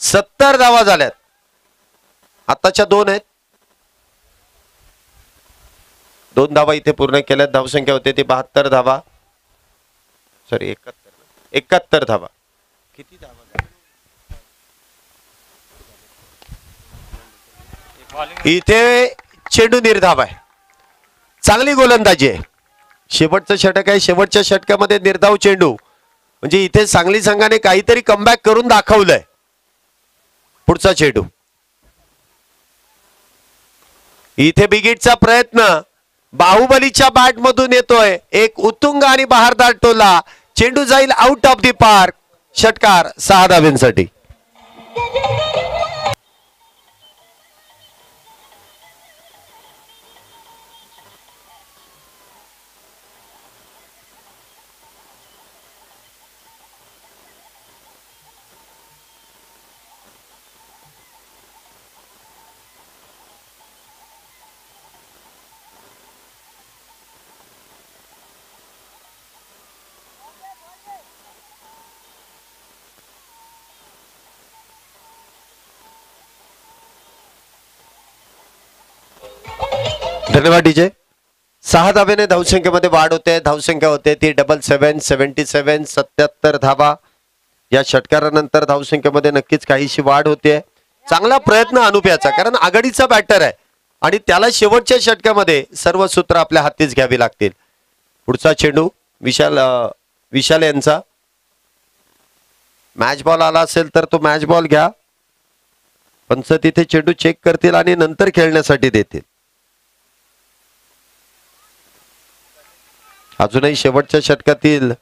[SPEAKER 1] 70 धावा झाल्यात. आताच्या 2 आहेत. 2 धावा इथे पूर्ण केल्यात. धावसंख्या होते ती 72 धावा, सॉरी 71 धावा. किती धावा इथे चेंडू निर्धाव आहे. चांगली गोलंदाजी आहे. शेवटचं षटक आहे. शेवटच्या षटकामध्ये निर्धाव चेंडू म्हणजे इथे सांगली संघाने काहीतरी कमबॅक करून दाखवलंय. पुढचा चेंडू इथे बिगिटचा प्रयत्न बाहुबलीच्या बॅट मधून येतोय. एक उत्तुंग आणि बहारदार टोला. चेंडू जाईल आउट ऑफ दी पार्क. षटकार 6 धाव्यांसाठी. धन्यवाद डीजे. 6 धावेने धावसंख्येमध्ये वाढ होते. धावसंख्या होते ती 77 77 धावा. या षटकारानंतर धावसंख्येमध्ये नक्कीच काहीशी वाढ होते. चांगला प्रयत्न अनुप्याचा, कारण आघाडीचा बॅटर आहे आणि त्याला शेवटच्या षटकामध्ये सर्व सूत्र आपल्या हातीच घ्यावी लागतील. पुढचा चेंडू विशाल यांचा. मॅच बॉल आला असेल तर तो मॅच बॉल घ्या. पंच तिथे चेंडू चेक करतील आणि नंतर खेळण्यासाठी देतील. अजूनही शेवटच्या षटकातील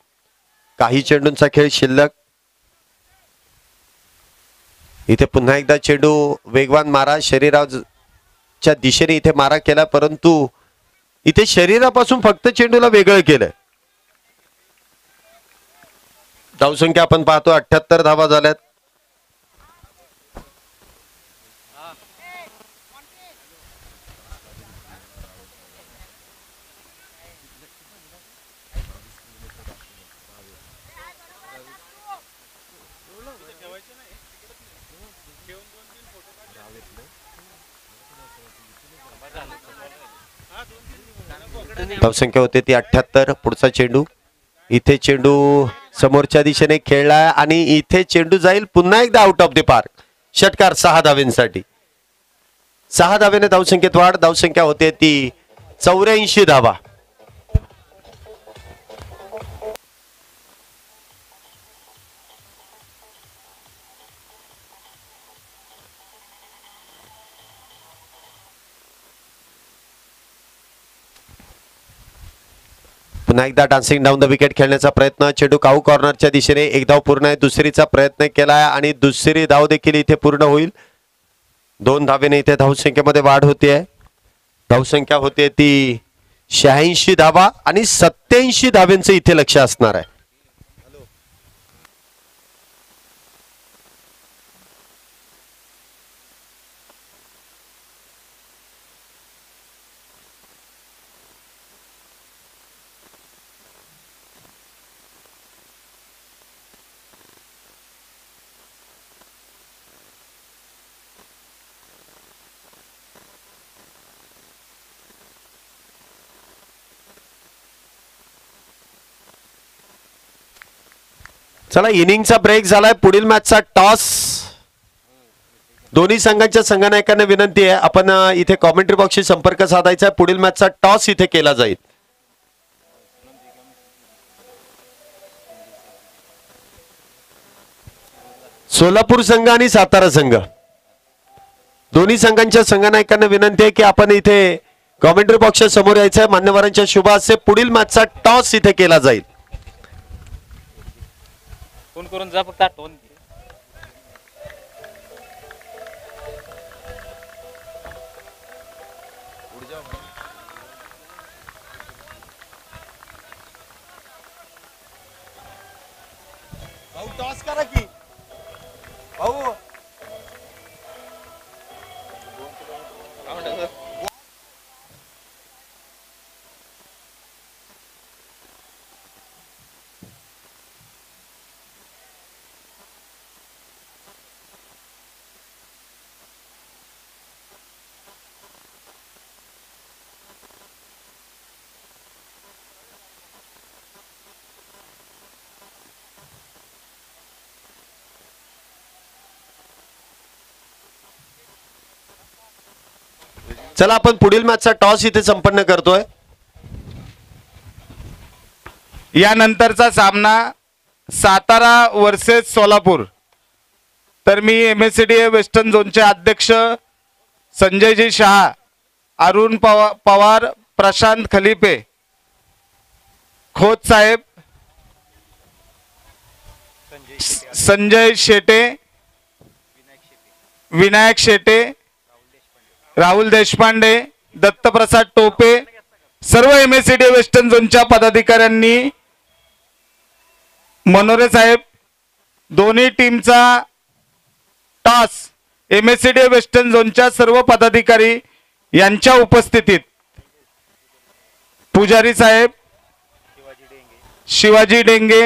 [SPEAKER 1] काही चेंडूंचा खेळ शिल्लक. इथे पुन्हा एकदा चेंडू वेगवान मारा शरीराच्या दिशेने इथे मारा केला, परंतु इथे शरीरापासून फक्त चेंडूला वेगळं केलंय. धावसंख्या आपण पाहतो 78 धावा झाल्यात. धावसंख्या होते ती 78. पुढचा चेंडू इथे चेंडू समोरच्या दिशेने खेळलाय आणि इथे चेंडू जाईल पुन्हा एकदा आउट ऑफ द पार्क. षटकार 6 धावेंसाठी. 6 धावेने धावसंख्येत वाढ. धावसंख्या होते ती 84 धावा. पुन्हा एकदा डान्सिंग डाऊन द विकेट खेळण्याचा प्रयत्न. चेंडू काऊ कॉर्नरच्या दिशेने. एक धाव पूर्ण आहे. दुसरीचा प्रयत्न केलाय आणि दुसरी धाव देखील इथे पूर्ण होईल. 2 धावेने इथे धावसंख्येमध्ये वाढ होते. धावसंख्या होते ती 86 धावा आणि 87 धावेंचं इथे लक्ष असणार आहे. चला, इनिंगचा ब्रेक झालाय. पुढील मॅचचा टॉस. दोन्ही संघांच्या संघनायकांना विनंती आहे, आपण इथे कॉमेंट्री बॉक्सशी संपर्क साधायचा आहे. पुढील मॅचचा टॉस इथे केला जाईल. सोलापूर संघ आणि सातारा संघ, दोन्ही संघांच्या संघनायकांना विनंती आहे की आपण इथे कॉमेंट्री बॉक्सच्या समोर यायचं आहे. मान्यवरांच्या शुभ हस्ते पुढील मॅचचा टॉस इथे केला जाईल.
[SPEAKER 3] फोन करून जा फक्त आठवण.
[SPEAKER 2] भाऊ टॉस करा की भाऊ.
[SPEAKER 1] चला आपण पुढील मॅचचा टॉस इथे संपन्न करतोय.
[SPEAKER 4] यानंतरचा सामना सातारा वर्सेस सोलापूर. तर मी MSCDA वेस्टर्न झोनचे अध्यक्ष संजयजी शहा, अरुण पवार, प्रशांत खलिपे, खोत साहेब, संजय शेटे, विनायक शेटे, राहुल देशपांडे, दत्तप्रसाद टोपे, सर्व MSCDA वेस्टर्न झोनच्या पदाधिकाऱ्यांनी, मनोरे साहेब, दोन्ही टीमचा टॉस MSCDA वेस्टर्न झोनच्या सर्व पदाधिकारी यांच्या उपस्थितीत पुजारी साहेब, शिवाजी डेंगे,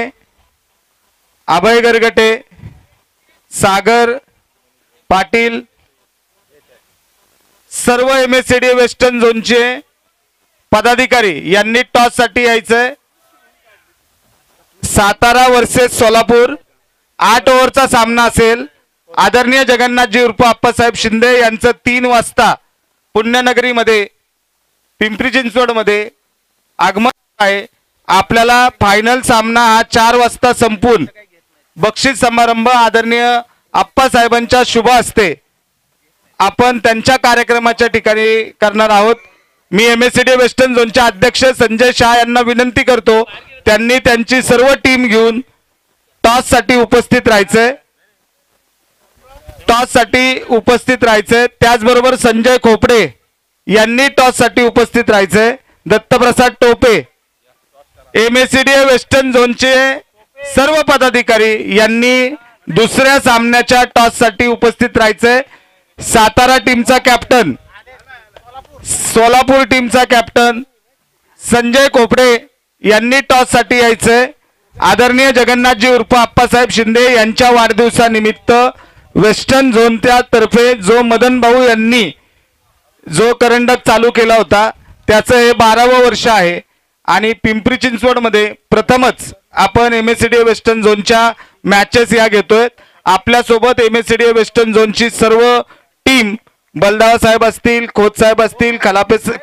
[SPEAKER 4] अभय गरगटे, सागर पाटील, सर्व MSCDA वेस्टर्न झोनचे पदाधिकारी यांनी टॉस साठी यायचंय. सातारा वर्सेस सोलापूर 8 ओव्हरचा सामना असेल. आदरणीय जगन्नाथजी उर्फ आप्पासाहेब शिंदे यांचं 3 वाजता पुण्यनगरीमध्ये पिंपरी चिंचवड मध्ये आगमन आहे. आपल्याला फायनल सामना हा 4 वाजता संपून बक्षीस समारंभ आदरणीय आप्पासाहेबांच्या शुभ हस्ते आपण त्यांच्या कार्यक्रमाच्या ठिकाणी करणार आहोत. मी MSCDA वेस्टर्न झोनच्या अध्यक्ष संजय शहा यांना विनंती करतो त्यांनी त्यांची सर्व टीम घेऊन टॉस साठी उपस्थित राहायचंय. टॉस साठी उपस्थित राहायचंय. त्याचबरोबर संजय खोपडे यांनी टॉस साठी उपस्थित राहायचंय. दत्तप्रसाद टोपे, MSCDA वेस्टर्न झोनचे सर्व पदाधिकारी यांनी दुसऱ्या सामन्याच्या टॉस साठी उपस्थित राहायचंय. सातारा टीमचा कॅप्टन, सोलापूर टीमचा कॅप्टन संजय खोपडे यांनी टॉस साठी यायचंय. आदरणीय जगन्नाथजी उर्फ आप्पासाहेब शिंदे यांच्या वाढदिवसानिमित्त वेस्टर्न झोनच्या तर्फे जो मदन भाऊ यांनी जो करंडक चालू केला होता त्याचं हे 12वं वर्ष आहे आणि पिंपरी चिंचवड मध्ये प्रथमच आपण MSCDA वेस्टर्न झोनच्या मॅचेस या घेतोय. आपल्यासोबत MSCDA वेस्टर्न झोनची सर्व टीम, बलदावा साहेब असतील, खोत साहेब असतील,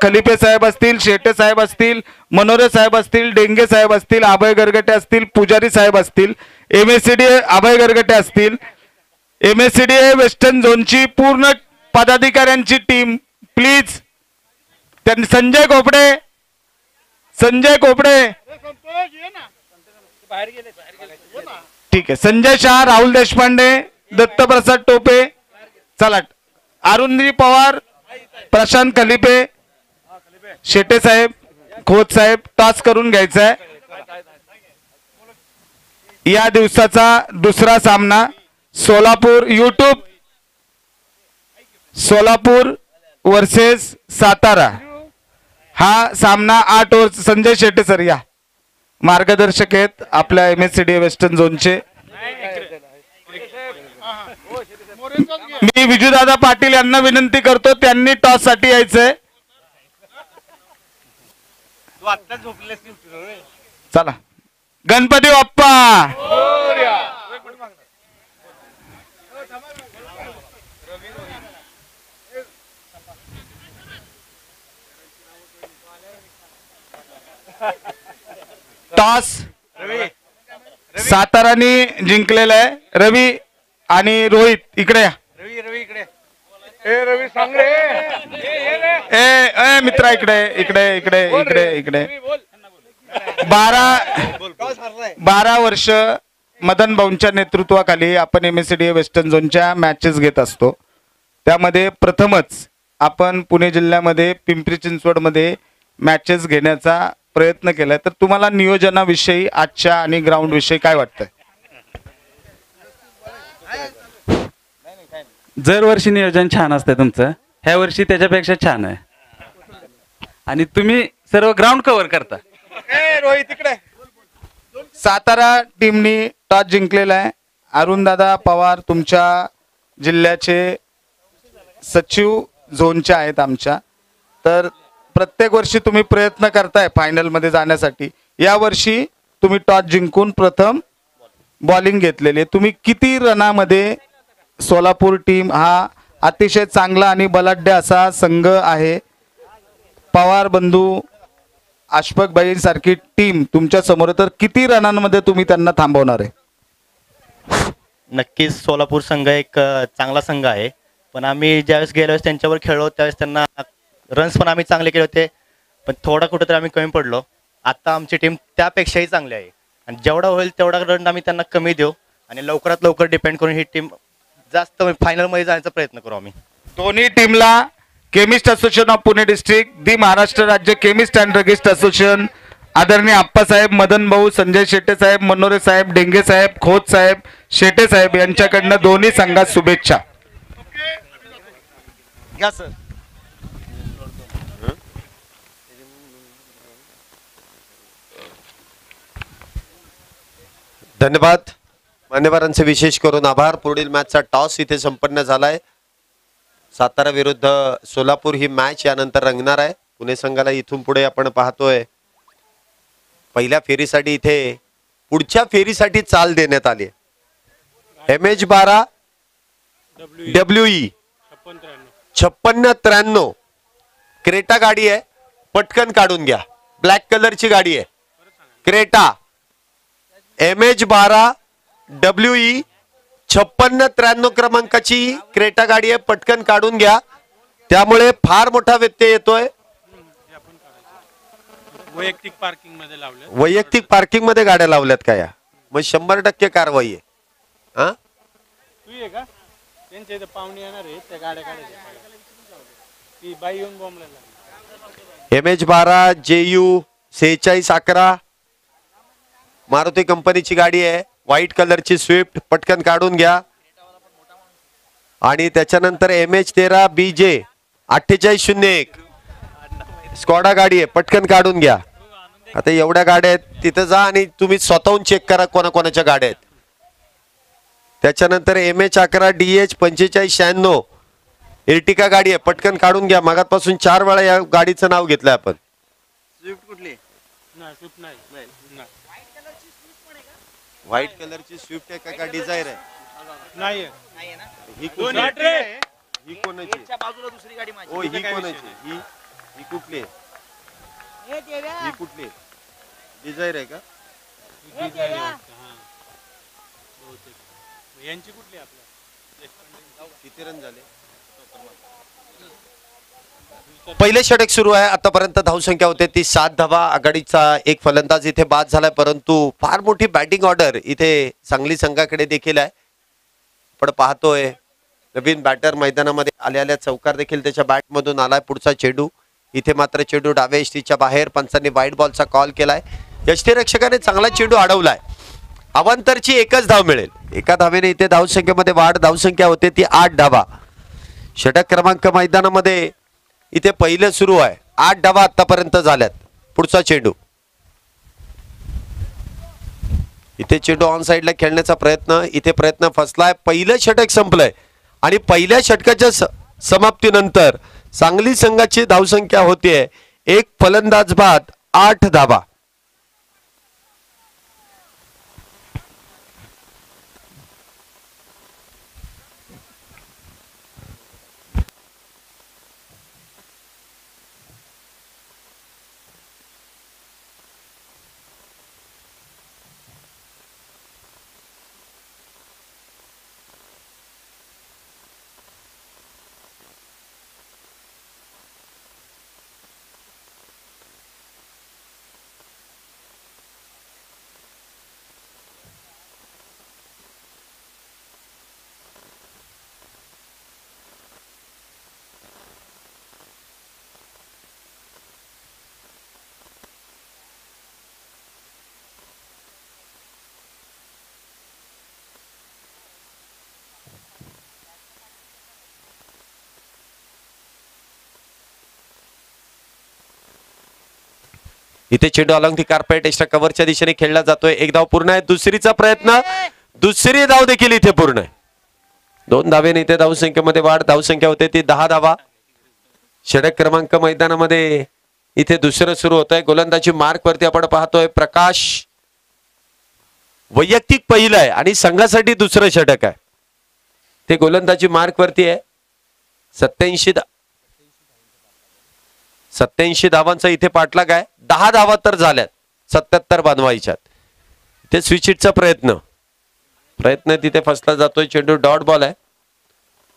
[SPEAKER 4] खलिपे साहेब असतील, शेटे साहेब असतील, मनोरे साहेब असतील, डेंगे साहेब असतील, अभय गरगटे असतील, पुजारी साहेब असतील, MSCDA अभय गरगटे असतील, MSCDA वेस्टर्न झोनची पूर्ण पदाधिकाऱ्यांची टीम प्लीज. त्यांनी संजय खोपडे ठीक आहे. संजय शहा, राहुल देशपांडे, दत्तप्रसाद टोपे, चला. अरुणजी पवार, प्रशांत खलिपे, शेटे साहेब, खोत साहेब, टॉस करून घ्यायचा आहे. या दिवसाचा दुसरा सामना सोलापूर यूट्यूब, सोलापूर वर्सेस सातारा. हा सामना 8 ओव्हर. संजय शेटे सर या, मार्गदर्शक आहेत आपल्या MSCDA वेस्टर्न झोनचे. मी विजूदादा पाटील यांना विनंती करतो त्यांनी टॉस साठी यायचंय. चला. गणपती बाप्पा. टॉस साताराने जिंकलेला आहे. रवी आणि रोहित इकडे या. ए मित्रा इकडे 12 वर्ष मदन भाऊंच्या नेतृत्वाखाली आपण MSCDA वेस्टर्न झोनच्या मॅचेस घेत असतो. त्यामध्ये प्रथमच आपण पुणे जिल्ह्यामध्ये पिंपरी चिंचवड मध्ये मॅचेस घेण्याचा प्रयत्न केलाय. तर तुम्हाला नियोजनाविषयी आजच्या आणि ग्राउंड विषयी काय वाटतंय?
[SPEAKER 5] दरवर्षी नियोजन छान असतं तुमचं, ह्या वर्षी त्याच्यापेक्षा छान आहे आणि तुम्ही सर्व ग्राउंड कव्हर करता.
[SPEAKER 4] सातारा टीमनी टॉस जिंकलेला आहे. अरुण दादा पवार तुमच्या जिल्ह्याचे सचिव झोनचे आहेत आमच्या. तर प्रत्येक वर्षी तुम्ही प्रयत्न करताय फायनल मध्ये जाण्यासाठी. या वर्षी तुम्ही टॉस जिंकून प्रथम बॉलिंग घेतलेली आहे. तुम्ही किती रनामध्ये सोलापूर टीम हा अतिशय चांगला आणि बलाढ्य असा संघ आहे. पवार बंधू अशफाकबाई सारखी टीम तुमच्या समोर, तर किती रनांमध्ये तुम्ही त्यांना थांबवणार आहे?
[SPEAKER 6] नक्कीच सोलापूर संघ एक चांगला संघ आहे, पण आम्ही ज्यावेळेस गेल्या वेळेस त्यांच्यावर खेळलो त्यावेळेस त्यांना रन्स पण आम्ही चांगले केले होते, पण थोडा कुठेतरी आम्ही कमी पडलो. आता आमची टीम त्यापेक्षाही चांगली आहे आणि जेवढा होईल तेवढा रन आम्ही त्यांना कमी देऊ आणि लवकरात लवकर डिपेंड करून ही टीम जास्त फायनलमध्ये जाण्याचा प्रयत्न करू आम्ही.
[SPEAKER 4] दोन्ही टीमला chemist association of Pune district, the Maharashtra राज्य केमिस्ट अँड ड्रगिस्ट असोसिएशन, आदरणीय आप्पासाहेब, मदन भाऊ, संजय शेट्टे साहेब, मनोरे साहेब, डेंगे साहेब, खोत साहेब, शेट्टे साहेब यांच्याकडनं दोन्ही संघात शुभेच्छा.
[SPEAKER 1] घ्या सर. धन्यवाद. मान्यवरांचे विशेष करून आभार. पुढील मॅचचा टॉस इथे संपन्न झालाय. सातारा विरुद्ध सोलापूर ही मॅच यानंतर रंगणार आहे. पुणे संघाला इथून पुढे आपण पाहतोय पहिल्या फेरीसाठी इथे पुढच्या फेरीसाठी चाल देण्यात आली. MH12 WE 5693 क्रेटा गाडी आहे, पटकन काढून घ्या. ब्लॅक कलरची गाडी आहे क्रेटा. MH12 WE 5693 क्रमांकाची क्रेटा गाडी आहे, पटकन काढून घ्या. त्यामुळे फार मोठा व्यत्यय येतोय.
[SPEAKER 2] वैयक्तिक पार्किंग मध्ये लावले.
[SPEAKER 1] वैयक्तिक पार्किंग मध्ये गाड्या लावल्यात का या? मग 100% कारवाई आहे. हा
[SPEAKER 2] तू ये का त्यांच्या इथे पाहुणे येणार आहे, त्या गाड्या काढायच्या. ती बाई येऊन बॉम्बला.
[SPEAKER 1] MH12 JU 4611 मारुती कंपनीची गाडी आहे, व्हाईट कलरची स्विफ्ट, पटकन काढून घ्या. आणि त्याच्यानंतर MH13 BJ 4801 स्कॉडा गाडी आहे, पटकन काढून घ्या. आता एवढ्या गाड्या आहेत, तिथं जा आणि तुम्ही स्वतःहून चेक करा कोणाकोणाच्या गाड्या आहेत. त्याच्यानंतर MH11 DH 4596 एर्टिका गाडी आहे, पटकन काढून घ्या. मागापासून 4 वेळा या गाडीचं नाव घेतलंय आपण.
[SPEAKER 2] स्विफ्ट कुठली? नाही स्विफ्ट नाही.
[SPEAKER 1] व्हाईट कलरची स्विफ्ट आहे का डिझायर आहे?
[SPEAKER 2] नाही
[SPEAKER 1] ही कुठली? ही कोणाची?
[SPEAKER 2] बाजूला दुसरी गाडी माझी.
[SPEAKER 1] ओ ही कोणाची? ही कुठली आहे? ही कुठली डिझायर आहे का?
[SPEAKER 2] यांची कुठली आपल्या?
[SPEAKER 1] किती रन झाले? पहिले षटक सुरू आहे. आतापर्यंत धावसंख्या होते ती 7 धावा. आघाडीचा एक फलंदाज इथे बाद झालाय, परंतु फार मोठी बॅटिंग ऑर्डर इथे सांगली संघाकडे देखील आहे. पण पाहतोय नवीन बॅटर मैदानामध्ये आलेल्या चौकार देखील त्याच्या बॅट मधून आलाय. पुढचा चेंडू इथे मात्र चेंडू डाव्या यष्टीच्या बाहेर. पंचांनी वाईट बॉलचा कॉल केलाय. यष्टीरक्षकाने चांगला चेंडू अडवलाय. अवांतरची एकच धाव मिळेल. एका धावेने इथे धावसंख्येमध्ये वाढ. धावसंख्या होते ती 8 धावा. षटक क्रमांक मैदानामध्ये इथे पहिलं सुरू आहे. 8 धावा आतापर्यंत झाल्यात. पुढचा चेंडू इथे चेंडू ऑन साइडला खेळण्याचा प्रयत्न, इथे प्रयत्न फसलाय. पहिलं षटक संपलंय आणि पहिल्या षटकाच्या समाप्तीनंतर सांगली संघाची धावसंख्या होतीये एक फलंदाज बाद 8 धावा. इथे चेंडू अलॉंग दी कार्पेट एक्स्ट्रा कव्हरच्या दिशेने खेळला जातोय. एक धाव पूर्ण आहे. दुसरीचा प्रयत्न, दुसरी धाव देखील इथे पूर्ण आहे. 2 धावेने इथे धावसंख्येमध्ये वाढ. धावसंख्या होते ती 10 धावा. षटक क्रमांक मैदानामध्ये इथे दुसरं सुरू होत आहे. गोलंदाजी मार्क वरती आपण पाहतोय प्रकाश. वैयक्तिक पहिलं आहे आणि संघासाठी दुसरं षटक आहे. ते गोलंदाजी मार्क वरती आहे. 87 धावांचा इथे पाठलाग आहे. 10 धावा तर झाल्यात 77 बनवायच्यात. ते स्विच हिटचा प्रयत्न तिथे फसला जातोय. चेंडू डॉट बॉल आहे.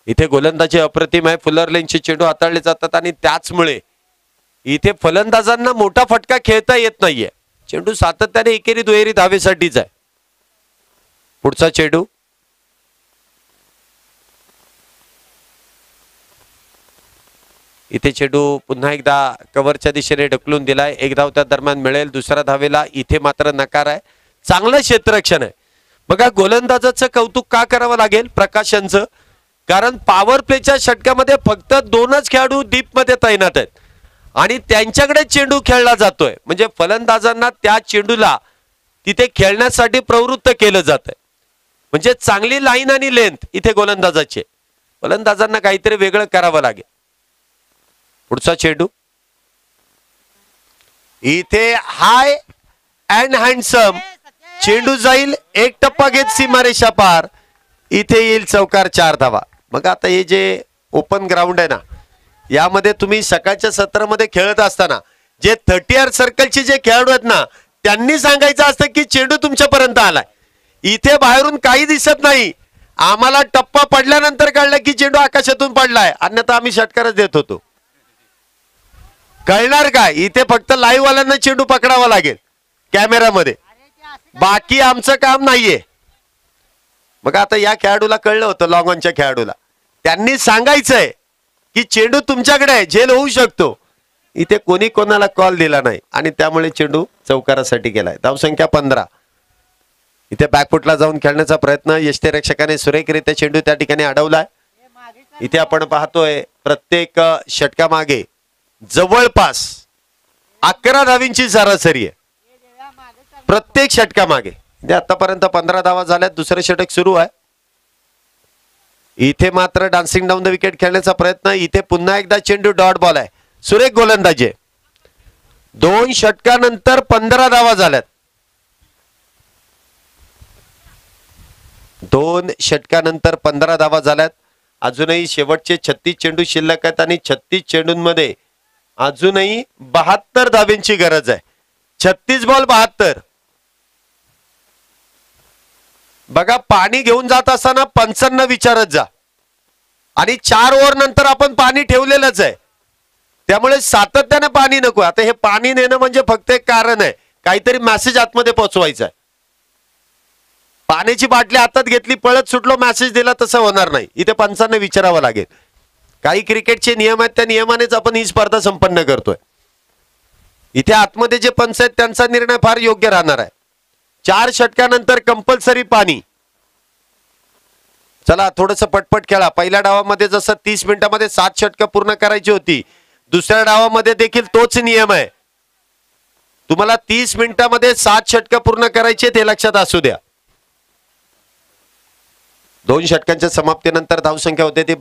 [SPEAKER 1] इथे गोलंदाजी अप्रतिम आहे. फुलर लेनचे चेंडू हाताळले जातात आणि त्याचमुळे इथे फलंदाजांना मोठा फटका खेळता येत नाहीये. चेंडू सातत्याने एकेरी दुहेरी धावेसाठीच आहे. पुढचा चेंडू इथे चेंडू पुन्हा एकदा कव्हरच्या दिशेने ढकलून दिलाय. एक धाव त्या दरम्यान मिळेल. दुसऱ्या धावेला इथे मात्र नकार आहे. चांगलं क्षेत्ररक्षण आहे. बघा गोलंदाजाचं कौतुक का करावं लागेल प्रकाशनचं, कारण पॉवर प्लेच्या षटकामध्ये फक्त 2च खेळाडू डीप मध्ये तैनात आहेत आणि त्यांच्याकडे चेंडू खेळला जातोय. म्हणजे फलंदाजांना त्या चेंडूला तिथे खेळण्यासाठी प्रवृत्त केलं जात आहे. म्हणजे चांगली लाईन आणि लेंथ इथे गोलंदाजाची. फलंदाजांना काहीतरी वेगळं करावं लागेल. पुढचा चेंडू इथे हाय अँड हँडसम चेंडू जाईल. एक टप्पा घेत सीमारेषा पार. इथे येईल चौकार 4 धावा. मग आता हे जे ओपन ग्राउंड आहे ना, यामध्ये तुम्ही सकाळच्या सत्रामध्ये खेळत असताना जे 30R सर्कलचे जे खेळाडू आहेत ना, त्यांनी सांगायचं असतं की चेंडू तुमच्यापर्यंत आलाय. इथे बाहेरून काही दिसत नाही. आम्हाला टप्पा पडल्यानंतर कळलं की चेंडू आकाशातून पडलाय, अन्यथा आम्ही षटकारच देत होतो. कळणार काय? इथे फक्त लाईव्ह वाल्यांना चेंडू पकडावा लागेल कॅमेरामध्ये, बाकी आमचं काम नाहीये. मग आता या खेळाडूला कळलं होतं, लॉंग ऑनच्या खेळाडूला, त्यांनी सांगायचंय की चेंडू तुमच्याकडे आहे, झेल होऊ शकतो. इथे कोणी कोणाला कॉल दिला नाही आणि त्यामुळे चेंडू चौकारासाठी गेलाय. धावसंख्या 15. इथे बॅकफुटला जाऊन खेळण्याचा प्रयत्न यष्टीरक्षकाने सुरेखरित्या चेंडू त्या ठिकाणी अडवलाय. इथे आपण पाहतोय प्रत्येक षटकामागे जवळपास 11 धावींची सरासरी आहे प्रत्येक षटकामागे. आतापर्यंत 15 धावा झाल्यात. दुसरे षटक सुरू आहे. इथे मात्र डान्सिंग डाऊन द विकेट खेळण्याचा प्रयत्न. इथे पुन्हा एकदा चेंडू डॉट बॉल आहे. सुरेख गोलंदाजी. 2 षटकानंतर 15 धावा झाल्यात. 2 षटकानंतर 15 धावा झाल्यात. अजूनही शेवटचे 36 चेंडू शिल्लक आहेत आणि 36 चेंडूंमध्ये अजूनही 72 धावेंची गरज आहे. 36 बॉल 72. बघा, पाणी घेऊन जात असताना 55 विचारत जा आणि 4 ओव्हर नंतर आपण पाणी ठेवलेलंच आहे. त्यामुळे सातत्याने पाणी नको. आता हे पाणी नेणं म्हणजे फक्त एक कारण आहे, काहीतरी मेसेज आतमध्ये पोहोचवायचा आहे. पाण्याची बाटली हातात घेतली, पळत सुटलो, मेसेज दिला, तसं होणार नाही. इथे 55 विचारावं लागेल. काही क्रिकेटचे नियम आहेत, त्या नियमानेच आपण ही स्पर्धा संपन्न करतोय. इथे आतमध्ये जे पंच आहेत त्यांचा निर्णय फार योग्य राहणार आहे. 4 षटकानंतर कंपल्सरी पाणी. चला थोडस पटपट खेळा. पहिल्या डावामध्ये जसं 30 मिनिटांमध्ये 7 षटकं पूर्ण करायची होती, दुसऱ्या डावामध्ये देखील तोच नियम आहे. तुम्हाला 30 मिनिटांमध्ये 7 षटकं पूर्ण करायची हे लक्षात असू द्या. 2 षटकांच्या समाप्तीनंतर धावसंख्या होते ती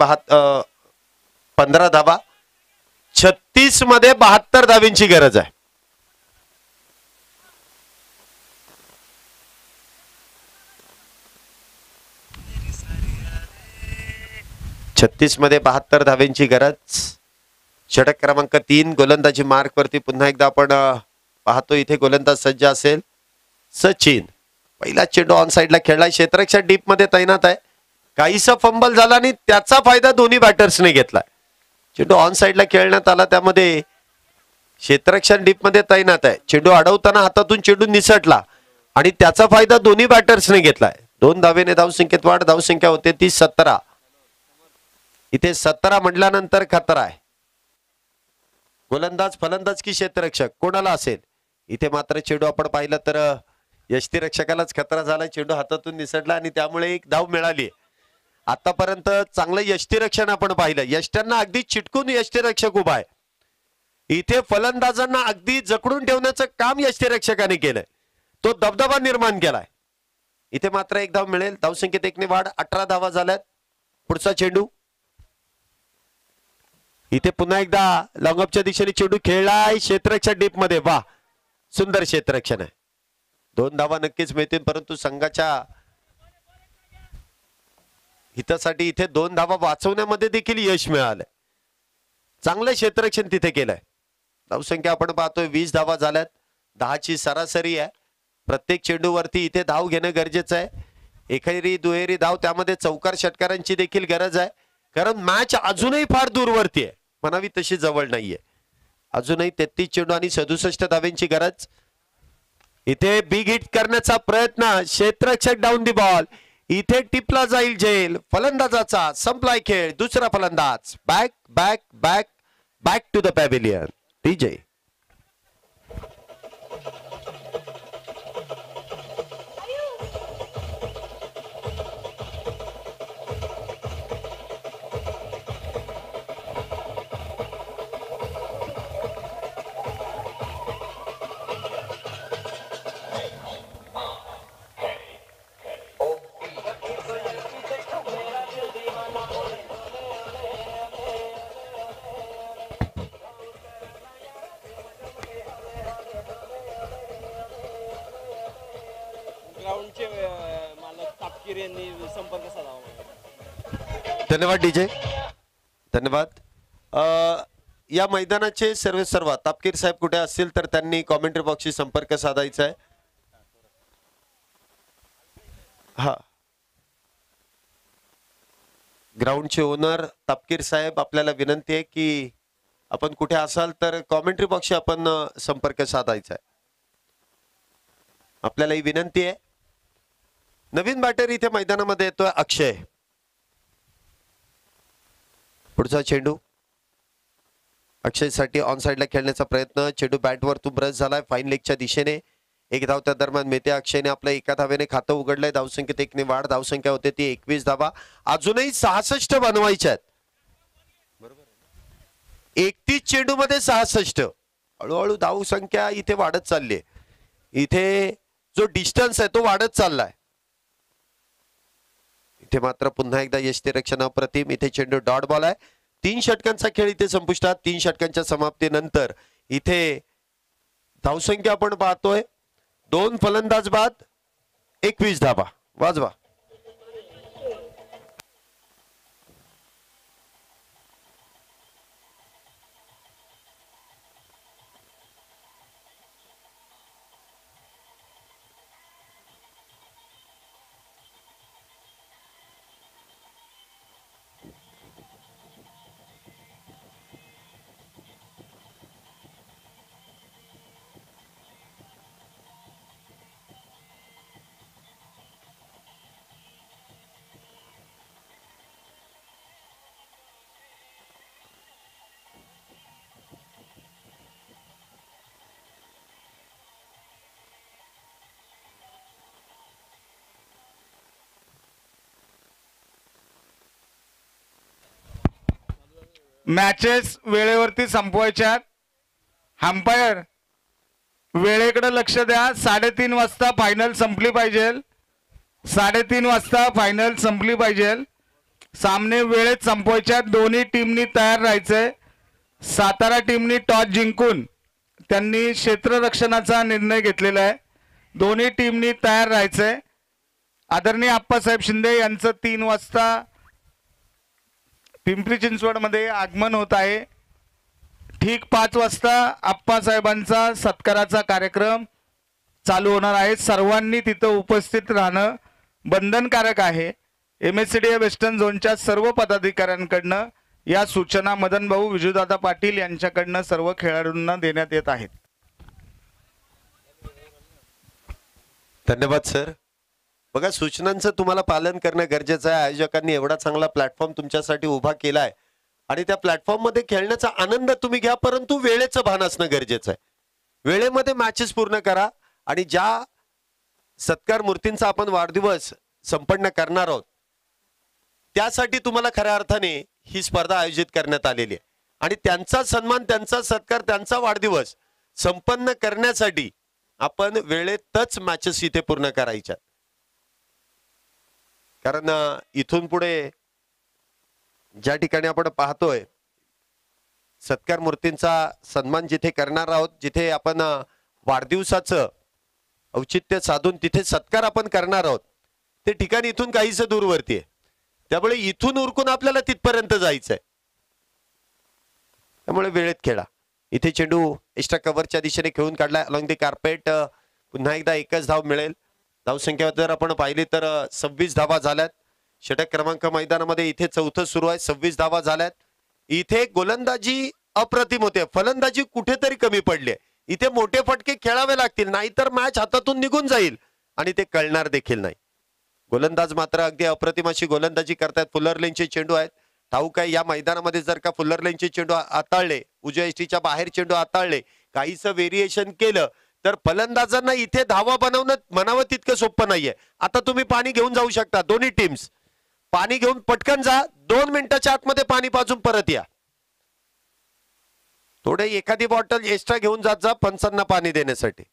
[SPEAKER 1] 15 धावा. 36 मध्ये 72 धावींची गरज आहे. मध्ये 72 धावेंची गरज. षटक क्रमांक 3 गोलंदाजी मार्क वरती पुन्हा एकदा आपण पाहतो. इथे गोलंदाज सज्ज असेल सचिन. पहिला चेंडू ऑन साइडला खेळला. क्षेत्ररक्षक डीप मध्ये तैनात आहे. काहीसा फंबल झाला आणि त्याचा फायदा दोन्ही बॅटर्सने घेतलाय. चेंडू ऑन साइडला खेळण्यात आला, त्यामध्ये क्षेत्ररक्षक डीप मध्ये तैनात आहे. चेंडू अडवताना हातातून चेंडू निसटला आणि त्याचा फायदा दोन्ही बॅटर्सने घेतलाय. 2 धावेने धावसंख्येत वाढ. धावसंख्या होते ती 17. इथे 17 म्हटल्यानंतर खतरा आहे. गोलंदाज, फलंदाज की क्षेत्ररक्षक कोणाला असेल. इथे मात्र चेंडू आपण पाहिलं तर यष्टीरक्षकालाच खतरा झाला. चेंडू हातातून निसटला आणि त्यामुळे एक धाव मिळाली. आतापर्यंत चांगलं यष्टीरक्षण आपण पाहिलं. यष्ट्यांना अगदी चिटकून यष्टीरक्षक उभा आहे. इथे फलंदाजांना अगदी जकडून ठेवण्याचं काम यष्टीरक्षकाने केलंय. तो दबदबा निर्माण केलाय. इथे मात्र एक धाव मिळेल. धावसंख्येत 1 ने वाढ. 18 धावा झाल्यात. पुढचा चेंडू इथे पुन्हा एकदा लॉंगअपच्या दिशेने चेंडू खेळलाय. क्षेत्ररक्षक डीप मध्ये. वा, सुंदर क्षेत्ररक्षण आहे. 2 धावा नक्कीच मिळतील, परंतु संघाच्या हितासाठी इथे 2 धावा वाचवण्यामध्ये देखील यश मिळालंय. चांगलं क्षेत्ररक्षण तिथे केलंय. धावसंख्या आपण पाहतोय 20 धावा झाल्यात. 10ची सरासरी आहे. प्रत्येक चेंडूवरती इथे धाव घेणं गरजेचं आहे. एकेरी दुहेरी धाव, त्यामध्ये चौकार षटकारांची देखील गरज आहे. कारण मॅच अजूनही फार दूरवरती आहे, म्हणावी तशी जवळ नाहीये. अजूनही 33 चेंडू आणि 67 धाव्यांची गरज. इथे बिग हिट करण्याचा प्रयत्न, क्षेत्ररक्षक डाऊन दी बॉल. इथे टिपला जाईल झेल. फलंदाजाचा संपलाय खेळ. दुसरा फलंदाज back back back back to the pavilion. DJ
[SPEAKER 2] ग्राउंडचे मालक तापकीर यांनी संपर्क साधावा.
[SPEAKER 1] धन्यवाद डीजे, धन्यवाद. या मैदानाचे सर्व तापकीर साहेब कुठे असतील तर त्यांनी कॉमेंट्री बॉक्सशी संपर्क साधायचा आहे. हा, ग्राउंडचे ओनर तापकीर साहेब, आपल्याला विनंती आहे की आपण कुठे असाल तर कॉमेंट्री बॉक्सशी आपण संपर्क साधायचा आहे. आपल्याला ही विनंती आहे. नवीन बॅटर इथे मैदानामध्ये येतोय अक्षय. पुढचा चेंडू अक्षयसाठी ऑन साइडला खेळण्याचा प्रयत्न. चेंडू बॅटवर ब्रश झालाय फाईन लेगच्या दिशेने. 1 धाव त्या दरम्यान मिळते. अक्षयने आपलं 1 धावेने खातं उघडलंय. धावसंख्येत 1 ने वाढ. धावसंख्या होते ती 21 धावा. अजूनही 66 बनवायच्या आहेत. बरोबर, 31 चेंडू मध्ये 66. हळूहळू धावसंख्या इथे वाढत चालली आहे. इथे जो डिस्टन्स आहे तो वाढत चाललाय. इथे मात्र पुन्हा एकदा यष्टीरक्षण अप्रतिम. इथे चेंडू डॉट बॉल आहे. 3 षटकांचा खेळ इथे संपुष्टात. 3 षटकांच्या समाप्तीनंतर इथे धावसंख्या आपण पाहतोय 2 फलंदाज बाद 21 धावा. वाजवा.
[SPEAKER 4] मॅचेस वेळेवरती संपवायच्या. अंपायर वेळेकडे लक्ष द्या. 3:30 वाजता फायनल संपली पाहिजे. 3:30 वाजता फायनल संपली पाहिजे. सामने वेळेत संपवायच्या. दोन्ही टीमनी तयार राहायचंय. सातारा टीमनी टॉस जिंकून त्यांनी क्षेत्ररक्षणाचा निर्णय घेतलेला आहे. दोन्ही टीमनी तयार राहायचंय. आदरणीय आप्पासाहेब शिंदे यांचं 3 वाजता पिंपरी चिंचवड मध्ये आगमन होत आहे. ठीक 5 वाजता आप्पासाहेबांचा सत्काराचा कार्यक्रम चालू होणार आहे. सर्वांनी तिथं उपस्थित राहणं बंधनकारक आहे. MSCDA वेस्टर्न झोनच्या सर्व पदाधिकाऱ्यांकडनं या सूचना मदन भाऊ विजूदादा पाटील यांच्याकडनं सर्व खेळाडूंना देण्यात येत आहेत.
[SPEAKER 1] धन्यवाद सर. बघा, सूचनांचं तुम्हाला पालन करणं गरजेचं आहे. आयोजकांनी एवढा चांगला प्लॅटफॉर्म तुमच्यासाठी उभा केलाय आणि त्या प्लॅटफॉर्म मध्ये खेळण्याचा आनंद तुम्ही घ्या, परंतु वेळेचं भान असणं गरजेचं आहे. वेळेमध्ये मॅचेस पूर्ण करा. आणि ज्या सत्कार मूर्तींचा आपण वाढदिवस संपन्न करणार आहोत त्यासाठी तुम्हाला खऱ्या अर्थाने ही स्पर्धा आयोजित करण्यात आलेली आहे. आणि त्यांचा सन्मान, त्यांचा सत्कार, त्यांचा वाढदिवस संपन्न करण्यासाठी आपण वेळेतच मॅचेस इथे पूर्ण करायच्या. कारण इथून पुढे ज्या ठिकाणी आपण पाहतोय सत्कार मूर्तींचा सन्मान जिथे करणार आहोत, जिथे आपण वाढदिवसाचं औचित्य साधून तिथे सत्कार आपण करणार आहोत, ते ठिकाण इथून काहीसं दूरवरती आहे. त्यामुळे इथून उरकून आपल्याला तिथपर्यंत जायचंय. त्यामुळे वेळेत खेळा. इथे चेंडू एक्स्ट्रा कव्हरच्या दिशेने खेळून काढला अलॉंग दी कार्पेट. पुन्हा एकदा एकच धाव मिळेल. धावसंख्या जर आपण पाहिली तर 26 धावा झाल्यात. षटक क्रमांक मैदानामध्ये इथे चौथं सुरू आहे. 26 धावा झाल्यात. इथे गोलंदाजी अप्रतिम होते, फलंदाजी कुठेतरी कमी पडली. इथे मोठे फटके खेळावे लागतील, नाहीतर मॅच हातातून निघून जाईल आणि ते कळणार देखील नाही. गोलंदाज मात्र अगदी अप्रतिम अशी गोलंदाजी करतात. फुलर लेनचे चेंडू आहेत. ठाऊक आहे या मैदानामध्ये जर का फुलर लेनचे चेंडू हाताळले, उजव्या एसटीच्या बाहेर चेंडू हाताळले, काहीसं व्हेरिएशन केलं तर फलंदाजांना इथे धावा बनवणं म्हणावं तितकं सोपं नाहीये. आता तुम्ही पाणी घेऊन जाऊ शकता, दोन्ही टीम्स पाणी घेऊन पटकन जा. 2 मिनिटाच्या आतमध्ये पाणी पाजून परत या. थोडे एखादी बॉटल एक्स्ट्रा घेऊन जात जा पंचांना पाणी देण्यासाठी.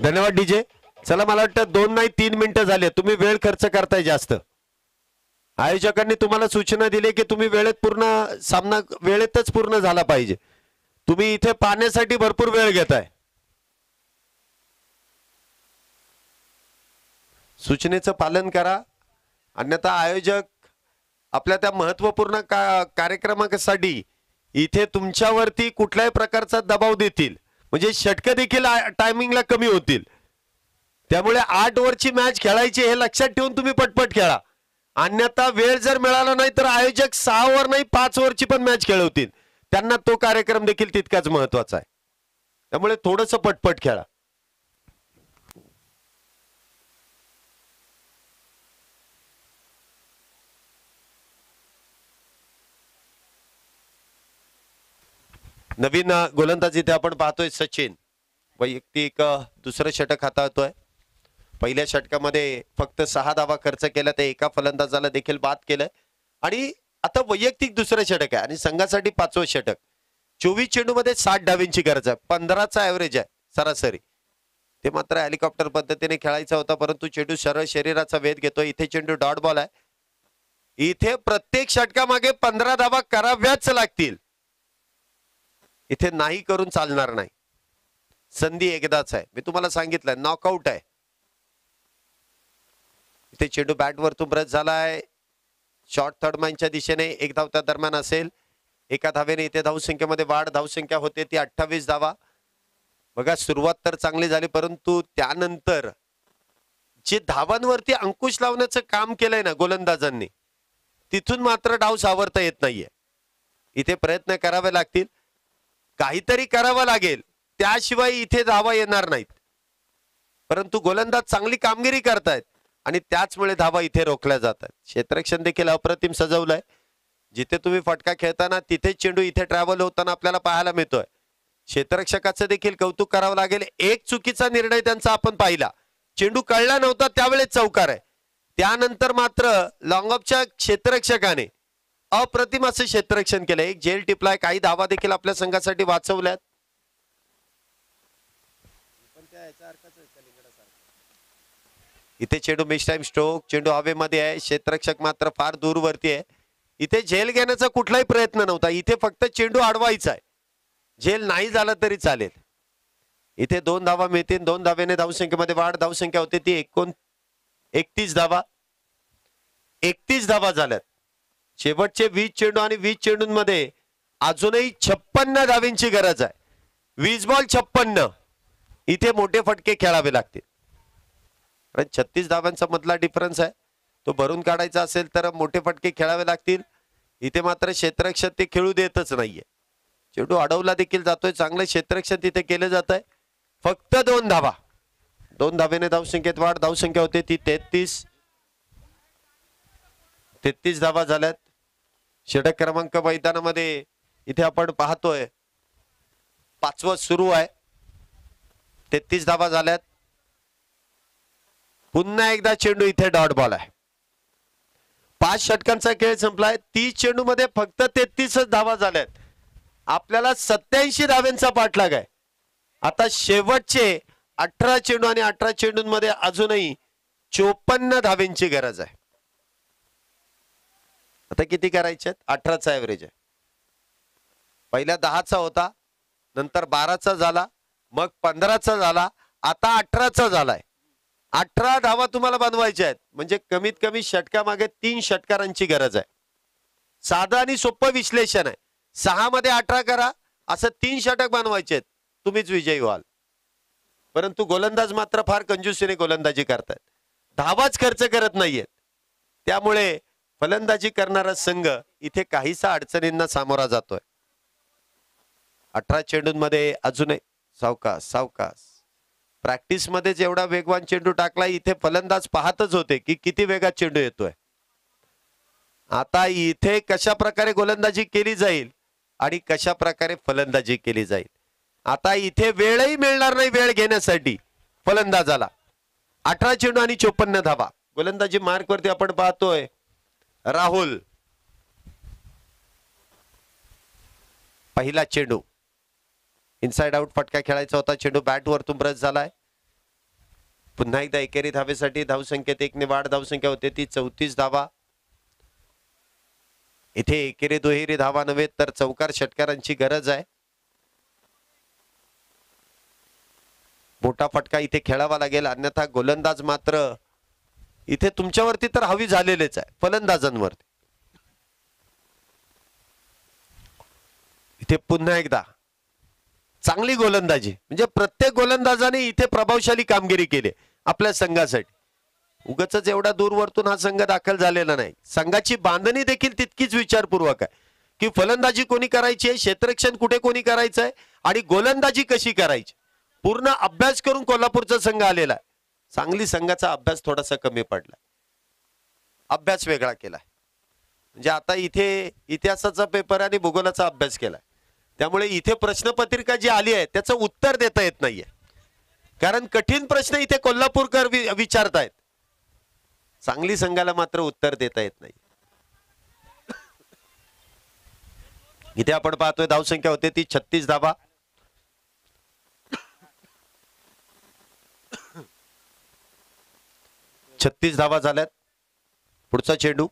[SPEAKER 1] धन्यवाद डीजे. चला मला वाटतं 2 नाही 3 मिनिटं झाले. तुम्ही वेळ खर्च करताय जास्त. आयोजकांनी तुम्हाला सूचना दिली की तुम्ही वेळेत पूर्ण सामना वेळेतच पूर्ण झाला पाहिजे. तुम्ही इथे पाहण्यासाठी भरपूर वेळ घेताय. सूचनेचं पालन करा, अन्यथा आयोजक आपल्या त्या महत्वपूर्ण कार्यक्रमासाठी इथे तुमच्यावरती कुठल्याही प्रकारचा दबाव देतील. म्हणजे षटकं देखील टायमिंगला कमी होतील. त्यामुळे 8 ओव्हरची मॅच खेळायची हे लक्षात ठेवून तुम्ही पटपट खेळा. अन्यथा वेळ जर मिळाला नाही तर आयोजक 6 ओव्हर नाही 5 ओव्हरची पण मॅच खेळवतील. त्यांना तो कार्यक्रम देखील तितकाच महत्वाचा आहे. त्यामुळे थोडंसं पटपट खेळा. नवीन गोलंदाज इथे आपण पाहतोय सचिन. वैयक्तिक दुसरं षटक हाताळतोय. पहिल्या षटकामध्ये फक्त 6 धावा खर्च केला, ते एका फलंदाजाला देखील बाद केलंय. आणि आता वैयक्तिक दुसरं षटक आहे आणि संघासाठी 5वं षटक. 24 चेंडूमध्ये 60 धावांची गरज आहे. 15चा ॲव्हरेज आहे सरासरी. ते मात्र हेलिकॉप्टर पद्धतीने खेळायचा होता, परंतु चेंडू सरळ शरीराचा वेध घेतो. इथे चेंडू डॉट बॉल आहे. इथे प्रत्येक षटकामागे 15 धावा कराव्याच लागतील. इथे नाही करून चालणार नाही. संधी एकदाच आहे. मी तुम्हाला सांगितलं नॉकआउट आहे. इथे चेंडू बॅटवरतून ब्रश झालाय. शॉर्ट थर्ड मॅनच्या दिशेने 1 धाव त्या दरम्यान असेल. एका धावेने इथे धावसंख्येमध्ये वाढ. धावसंख्या होते ती 28 धावा. बघा सुरुवात तर चांगली झाली, परंतु त्यानंतर जे धावांवरती अंकुश लावण्याचं काम केलंय ना गोलंदाजांनी, तिथून मात्र डाव सावरता येत नाहीये. इथे प्रयत्न करावे लागतील. काहीतरी करावं लागेल, त्याशिवाय इथे धावा येणार नाहीत. परंतु गोलंदाज चांगली कामगिरी करतायत आणि त्याचमुळे धावा इथे रोखल्या जातात. क्षेत्ररक्षण देखील अप्रतिम सजवलंय. जिथे तुम्ही फटका खेळताना तिथे चेंडू इथे ट्रॅव्हल होताना आपल्याला पाहायला मिळतोय. क्षेत्ररक्षकाचं देखील कौतुक करावं लागेल. एक चुकीचा निर्णय त्यांचा आपण पाहिला. चेंडू कळला नव्हता त्यावेळेस चौकार आहे. त्यानंतर मात्र लॉंगऑफच्या क्षेत्ररक्षकाने अप्रतिम असं क्षेत्ररक्षण केलं. एक झेल टिपलाय. काही धावा देखील आपल्या संघासाठी वाचवल्यात. इथे चेंडू मिस टाइम स्ट्रोक, चेंडू हवेमध्ये आहे, क्षेत्ररक्षक मात्र फार दूरवरती आहे. इथे झेल घेण्याचा कुठलाही प्रयत्न नव्हता, इथे फक्त चेंडू अडवायचा आहे. झेल नाही झाला तरी चालेल. इथे 2 धावा मिळतील, 2 धावेने धावसंख्येमध्ये वाढ. धावसंख्या होते ती 31 धावा. 31 धावा झाल्यात. शेवटचे 20 चेंडू आणि 20 चेंडूंमध्ये अजूनही 56 धावेंची गरज आहे. 20 बॉल 56. इथे मोठे फटके खेळावे लागतील, कारण 36 धावांचा मधला डिफरन्स आहे, तो भरून काढायचा असेल तर मोठे फटके खेळावे लागतील. इथे मात्र क्षेत्ररक्षक ते खेळू देतच नाहीये. चेंडू अडवला देखील जातोय, चांगलं क्षेत्ररक्षण तिथे केलं जात आहे. फक्त 2 धावा. 2 धावेने धावसंख्येत वाढ. धावसंख्या होते ती 33 धावा झाल्यात. षटक क्रमांक मैदानामध्ये इथे आपण पाहतोय 5वं सुरू आहे. 33 धावा झाल्यात. पुन्हा एकदा चेंडू इथे डॉट बॉल आहे. 5 षटकांचा खेळ संपलाय. 30 चेंडू मध्ये फक्त 33 धावा झाल्यात. आपल्याला 87 धाव्यांचा पाठलाग आहे. आता शेवटचे 18 चेंडू आणि 18 चेंडूंमध्ये अजूनही 54 धावेंची गरज आहे. आता किती करायचे? 18चा ऍव्हरेज आहे. पहिल्या 10चा होता, नंतर 12चा झाला, मग 15चा झाला, आता 18चा झालाय. 18 धावा तुम्हाला बनवायच्या आहेत, म्हणजे कमीत कमी षटकामागे 3 षटकारांची गरज आहे. साधं आणि सोपं विश्लेषण आहे. 6 मध्ये 18 करा, असं 3 षटक बनवायचे आहेत, तुम्हीच विजयी व्हाल. परंतु गोलंदाज मात्र फार कंजूसीने गोलंदाजी करतायत, धावाच खर्च करत नाहीयेत. त्यामुळे फलंदाजी करणारा संघ इथे काहीसा अडचणींना सामोरा जातोय. 18 चेंडूंमध्ये अजूनही सावकाश प्रॅक्टिस मध्ये जेवढा वेगवान चेंडू टाकला, इथे फलंदाज पाहतच होते की किती वेगात चेंडू येतोय. आता इथे कशा प्रकारे गोलंदाजी केली जाईल आणि कशा प्रकारे फलंदाजी केली जाईल. आता इथे वेळही मिळणार नाही वेळ घेण्यासाठी फलंदाजाला. 18 चेंडू आणि 54 धावा. गोलंदाजी मार्क वरती आपण पाहतोय राहुल. पहिला चेंडू इनसाइड आउट फटका खेळायचा होता. चेंडू बॅट वरतून ब्रश झालाय. पुन्हा एकदा एकेरी धावेसाठी धावसंख्येत 1 ने वाढ. धावसंख्या होते ती 34 धावा. इथे एकेरी दुहेरी धावा नव्हे तर चौकार षटकारांची गरज आहे. मोठा फटका इथे खेळावा लागेल, अन्यथा गोलंदाज मात्र इथे तुमच्यावरती तर हवी झालेलेच आहे, फलंदाजांवरती. इथे पुन्हा एकदा चांगली गोलंदाजी, म्हणजे प्रत्येक गोलंदाजाने इथे प्रभावशाली कामगिरी केली आपल्या संघासाठी. उगाच एवढा दूरवरतून हा संघ दाखल झालेला नाही. संघाची बांधणी देखील तितकीच विचारपूर्वक आहे की फलंदाजी कोणी करायची आहे, क्षेत्ररक्षण कुठे कोणी करायचं आहे आणि गोलंदाजी कशी करायची. पूर्ण अभ्यास करून कोल्हापूरचा संघ आलेला आहे. सांगली संघाचा अभ्यास थोडासा कमी पडला, अभ्यास वेगळा केलाय. म्हणजे आता इथे इतिहासाचा पेपर आणि भूगोलाचा अभ्यास केलाय. त्यामुळे इथे प्रश्नपत्रिका जी आली आहे त्याचं उत्तर देता येत नाहीये, कारण कठीण प्रश्न इथे कोल्हापूरकर विचारतायत. सांगली संघाला मात्र उत्तर देता येत नाही. इथे आपण पाहतोय धावसंख्या होते ती 36 धावा. धावा झाल्यात. पुढचा चेंडू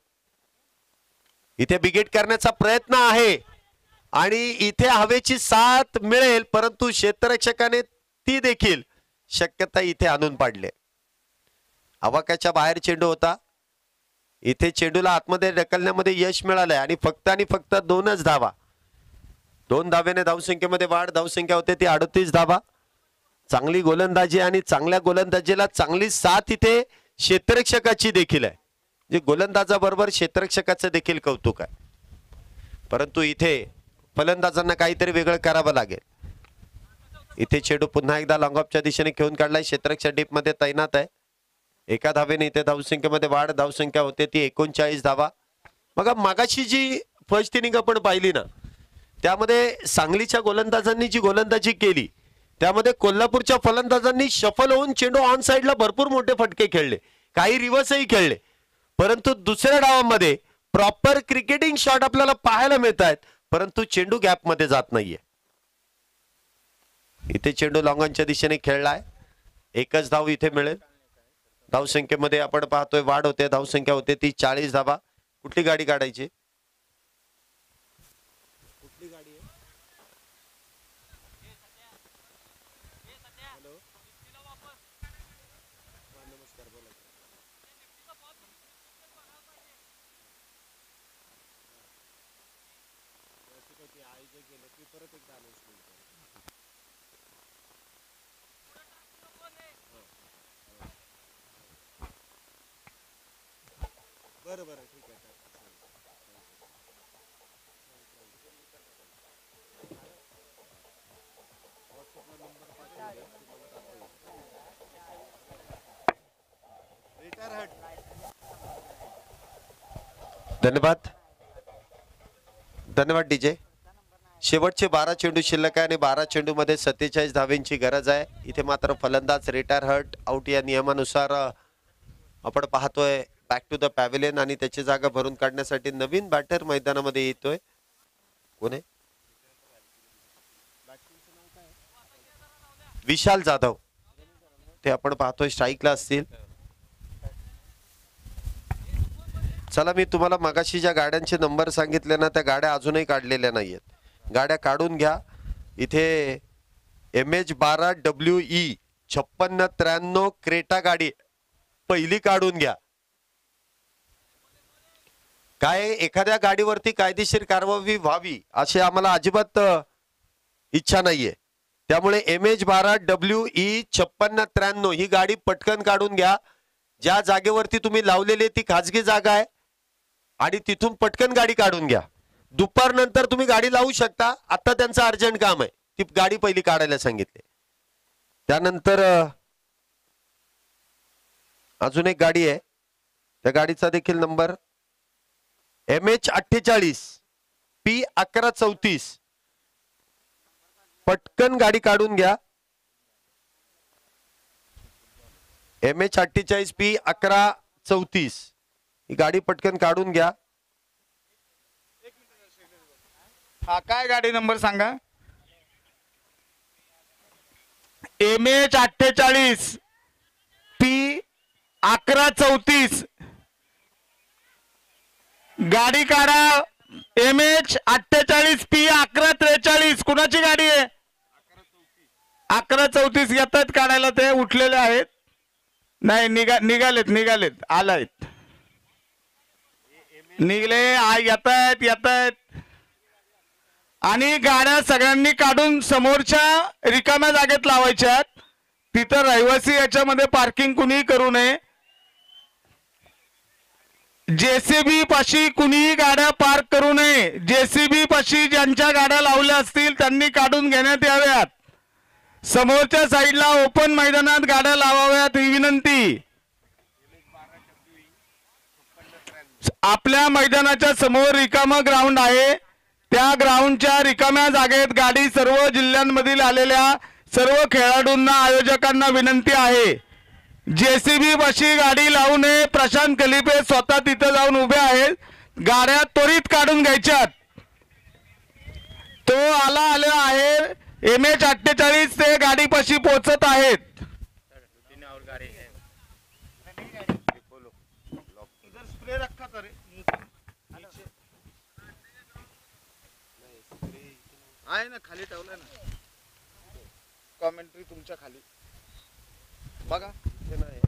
[SPEAKER 1] इथे बिगेट करण्याचा प्रयत्न आहे आणि इथे हवेची साथ मिळेल, परंतु क्षेत्ररक्षकाने ती देखील शक्यता इथे आणून पाडले. आवाक्याच्या बाहेर चेंडू होता. इथे चेंडूला आतमध्ये ढकलण्यामध्ये यश मिळालंय आणि फक्त 2च धावा. 2 धावेने धावसंख्येमध्ये वाढ. धावसंख्या होते ती 38 धावा. चांगली गोलंदाजी आणि चांगल्या गोलंदाजीला चांगली साथ इथे क्षेत्ररक्षकाची देखील आहे. जे गोलंदाजाबरोबर क्षेत्ररक्षकाचं देखील कौतुक आहे. परंतु इथे फलंदाजांना काहीतरी वेगळं करावं लागेल. इथे चेंडू पुन्हा एकदा लॉंग ऑफच्या दिशेने खेळून काढलाय. क्षेत्ररक्षक डीप मध्ये तैनात आहे. 1 धावेने इथे धावसंख्येमध्ये वाढ. धावसंख्या होते ती 39 धावा. बघा मागाशी जी फर्स्ट इनिंग आपण पाहिली ना, त्यामध्ये सांगलीच्या गोलंदाजांनी जी गोलंदाजी केली त्यामध्ये कोल्हापूरच्या फलंदाजांनी शफल होऊन चेंडू ऑन साइडला भरपूर मोठे फटके खेळले, काही रिव्हर्सही खेळले. परंतु दुसऱ्या डावामध्ये प्रॉपर क्रिकेटिंग शॉट आपल्याला पाहायला मिळत आहेत, परंतु चेंडू गॅप मध्ये जात नाहीये. इथे चेंडू लॉंगॉनच्या दिशेने खेळलाय. 1च धाव इथे मिळेल. धावसंख्येमध्ये आपण पाहतोय वाढ होते, धावसंख्या होते ती 40 धावा. कुठली गाडी काढायची?
[SPEAKER 2] कुठली गाडी आहे? हॅलो, नमस्कार, बोला. आयोजक गेले की परत एकदा अनाउन्समेंट करू. बरं बरं, ठीक आहे.
[SPEAKER 1] धन्यवाद, धन्यवाद डीजे. शेवटचे 12 चेंडू शिल्लक आहे आणि 12 चेंडू मध्ये 47 धावेंची गरज आहे. इथे मात्र फलंदाज रिटायर हर्ट आउट या नियमानुसार आपण पाहतोय बॅक टू द पॅव्हिलियन आणि त्याची जागा भरून काढण्यासाठी नवीन बॅटर मैदानामध्ये येतोय. कोण आहे? विशाल जाधव. ते आपण पाहतोय स्ट्राईकला असतील. चला, मी तुम्हाला मगाशी ज्या गाड्यांचे नंबर सांगितले ना, त्या गाड्या अजूनही काढलेल्या नाहीयेत. गाड्या काढून घ्या. इथे MH12WE 5693 क्रेटा गाडी पहिली काढून घ्या. काय एखाद्या गाडीवरती कायदेशीर कारवाई व्हावी अशी आम्हाला अजिबात इच्छा नाहीये. त्यामुळे MH12WE 5693 ही गाडी पटकन काढून घ्या. ज्या जागेवरती तुम्ही लावलेली ती खाजगी जागा आहे आणि तिथून पटकन गाडी काढून घ्या. दुपारनंतर तुम्ही गाडी लावू शकता. आता त्यांचं अर्जंट काम आहे, ती गाडी पहिली काढायला सांगितले. त्यानंतर अजून एक गाडी आहे, त्या गाडीचा देखील नंबर MH48 P1134. पटकन गाडी काढून घ्या. MH48 P1134 ही गाडी पटकन काढून घ्या.
[SPEAKER 4] हा, काय गाडी नंबर सांगा? MH48 P1134 गाडी काढा. MH48 P1143 कुणाची गाडी आहे? 1134 येतात काढायला. ते उठलेले आहेत. नाही, निघालेत आलायत, निघले येत आहेत. आणि गाड्या सगळ्यांनी काढून समोरच्या रिकाम्या जागेत लावायच्या. तिथं रहिवासी याच्यामध्ये पार्किंग कुणीही करू नये. JCB पाशी कुणीही गाड्या पार्क करू नये. JCB पाशी ज्यांच्या गाड्या लावल्या असतील त्यांनी काढून घेण्यात याव्यात. समोरच्या साईडला ओपन मैदानात गाड्या लावाव्यात ही विनंती. आपल्या मैदानाच्या समोर रिकामा ग्राउंड आहे. त्या ग्राउंडच्या रिकाम्या जागेत गाडी सर्व जिल्ह्यांमधील आलेल्या सर्व खेळाडूंना आयोजकांना विनंती आहे. JCB पाशी गाडी लावू नये. प्रशांत कलिपे स्वतः तिथं जाऊन उभे आहेत. गाड्या त्वरित काढून घ्यायच्यात. तो आलेला आहे. MH48 ते गाडीपाशी पोहोचत आहेत.
[SPEAKER 2] आहे ना, खाली ठेवलंय ना कॉमेंट्री तुमच्या खाली बघा.
[SPEAKER 1] हे नाही,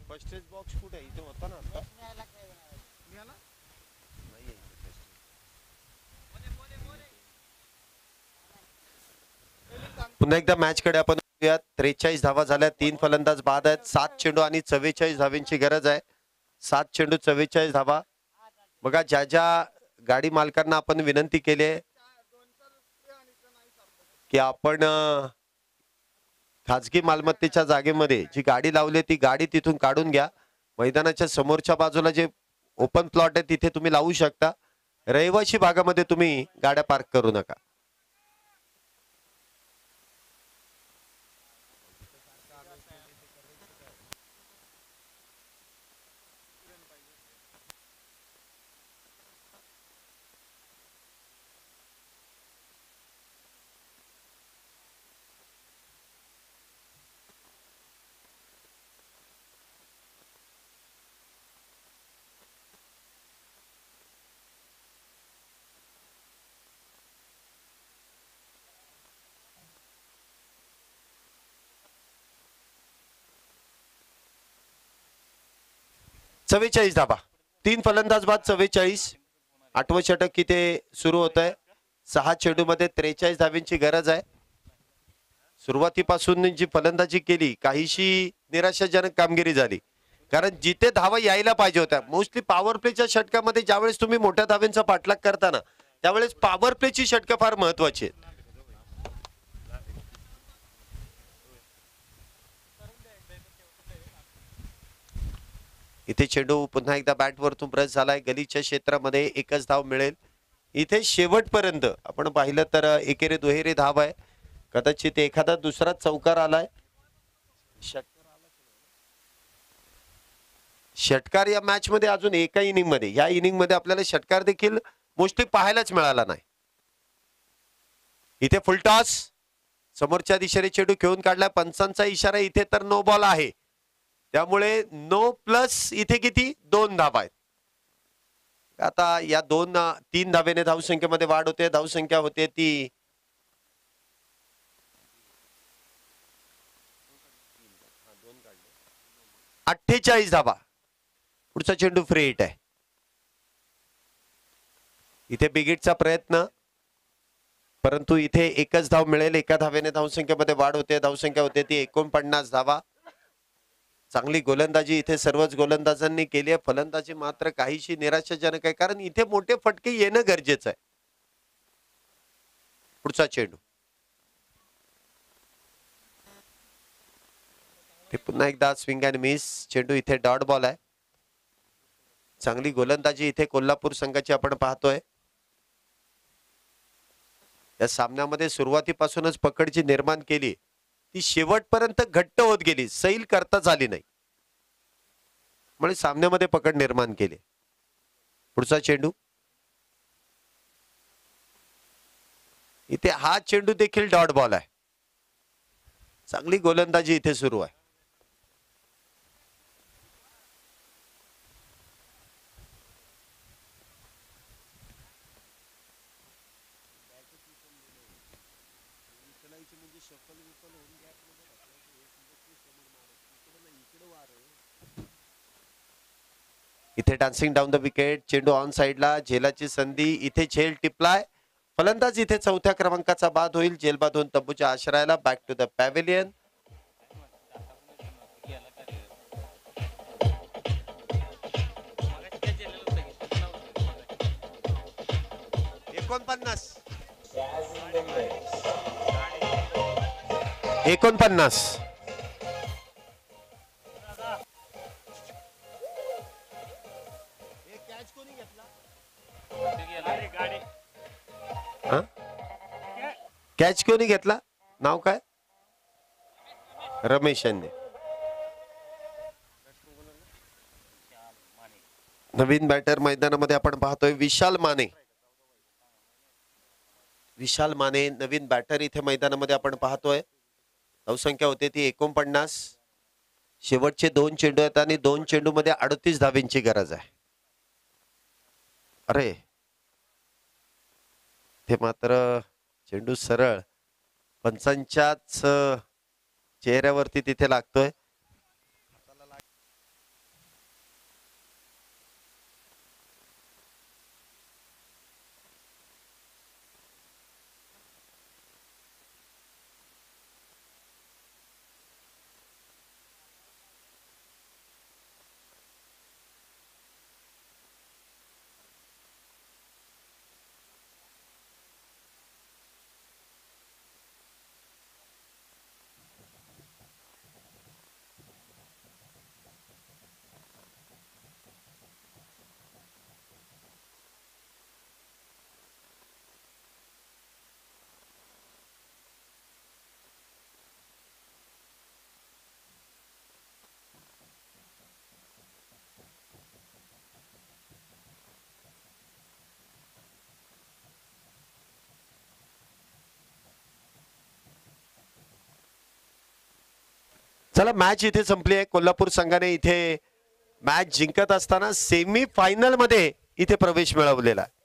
[SPEAKER 1] फर्स्ट एज बॉक्स कुठे आहे? इथे होता ना आता. नाहीये. पुन्हा एकदा मॅच कडे आपण बघूयात. 43 धावा झाल्या. 3 फलंदाज बाद आहेत. 7 चेंडू आणि 44 धावांची गरज आहे. 7 चेंडू 44 धावा. बघा, ज्या ज्या गाडी मालकांना आपण विनंती केली आहे की आपण खाजगी मालमत्तेच्या जागेमध्ये जी गाडी लावली ती गाडी तिथून काढून घ्या. मैदानाच्या समोरच्या बाजूला जे ओपन प्लॉट आहे तिथे तुम्ही लावू शकता. रहिवासी भागामध्ये तुम्ही गाड्या पार्क करू नका. 44 धाबा. 3 फलंदाज बाद 44. 8वं षटक इथे सुरू होत आहे. 6 चेंडूमध्ये 43 धाब्यांची गरज आहे. सुरुवातीपासून जी फलंदाजी केली काहीशी निराशाजनक कामगिरी झाली, कारण जिथे धावा यायला पाहिजे होत्या. मोस्टली पॉवर प्लेच्या षटकामध्ये ज्यावेळेस तुम्ही मोठ्या धाव्यांचा पाठलाग करताना त्यावेळेस पॉवर प्लेची षटकं फार महत्वाची आहेत. इथे चेंडू पुन्हा एकदा बॅटवरतून ब्रश झालाय. गलीच्या क्षेत्रामध्ये एकच धाव मिळेल. इथे शेवटपर्यंत आपण पाहिलं तर एकेरी दुहेरी धाव आहे. कदाचित एखादा दुसरा चौकार आलाय. षटकार या मॅच मध्ये अजून एका इनिंग मध्ये, या इनिंग मध्ये आपल्याला षटकार देखील मोस्टली पाहायलाच मिळाला नाही. इथे फुलटॉस समोरच्या दिशेने चेंडू घेऊन काढलाय. पंचांचा इशारा इथे तर नो बॉल आहे, त्यामुळे नो प्लस इथे किती 2 धावा आहेत. आता या 3 धावेने धावसंख्येमध्ये वाढ होते. धावसंख्या होते ती 48 धावा. पुढचा चेंडू फ्री हिट आहे. इथे बिगिटचा प्रयत्न, परंतु इथे एकच धाव मिळेल. एका धावेने धावसंख्येमध्ये वाढ होते. धावसंख्या होते ती 49 धावा. चांगली गोलंदाजी इथे सर्वच गोलंदाजांनी केली आहे. फलंदाजी मात्र काहीशी निराशाजनक आहे, कारण इथे मोठे फटके येणं गरजेचं आहे. पुढचा चेंडू ते पुन्हा एकदा स्विंग अँड मिस. चेंडू इथे डॉट बॉल आहे. चांगली गोलंदाजी इथे कोल्हापूर संघाची आपण पाहतोय. या सामन्यामध्ये सुरुवातीपासूनच पकड जी निर्माण केली ती शेवटपर्यंत घट्ट होत गेली, सैल करताच आली नाही, म्हणजे सामन्यामध्ये पकड निर्माण केली. पुढचा चेंडू इथे हा चेंडू देखील डॉट बॉल आहे. चांगली गोलंदाजी इथे सुरू आहे. इथे डान्सिंग डाऊन द विकेट. चेंडू ऑन साइडला. झेलाची संधी. इथे झेल टिपलाय. फलंदाज इथे 4थ्या क्रमांकाचा बाद होईल. झेल बाद होऊन तब्बूच्या आश्रयाला. Back to the pavilion. एकोणपन्नास. कॅच कोणी घेतला? नाव काय? रमेश यांनी. नवीन बॅटर मैदानामध्ये आपण पाहतोय विशाल माने. विशाल माने नवीन बॅटर इथे मैदानामध्ये आपण पाहतोय. धावसंख्या होते ती 49. शेवटचे 2 चेंडू आहेत आणि 2 चेंडू मध्ये 38 धावेंची गरज आहे. अरे ते मात्र चेंडू सरळ पंचांच्याच चेहऱ्यावरती तिथे लागतोय. चला मॅच इथे संपली आहे. कोल्हापूर संघाने इथे मॅच जिंकत असताना सेमी फायनल मध्ये इथे प्रवेश मिळवलेला आहे.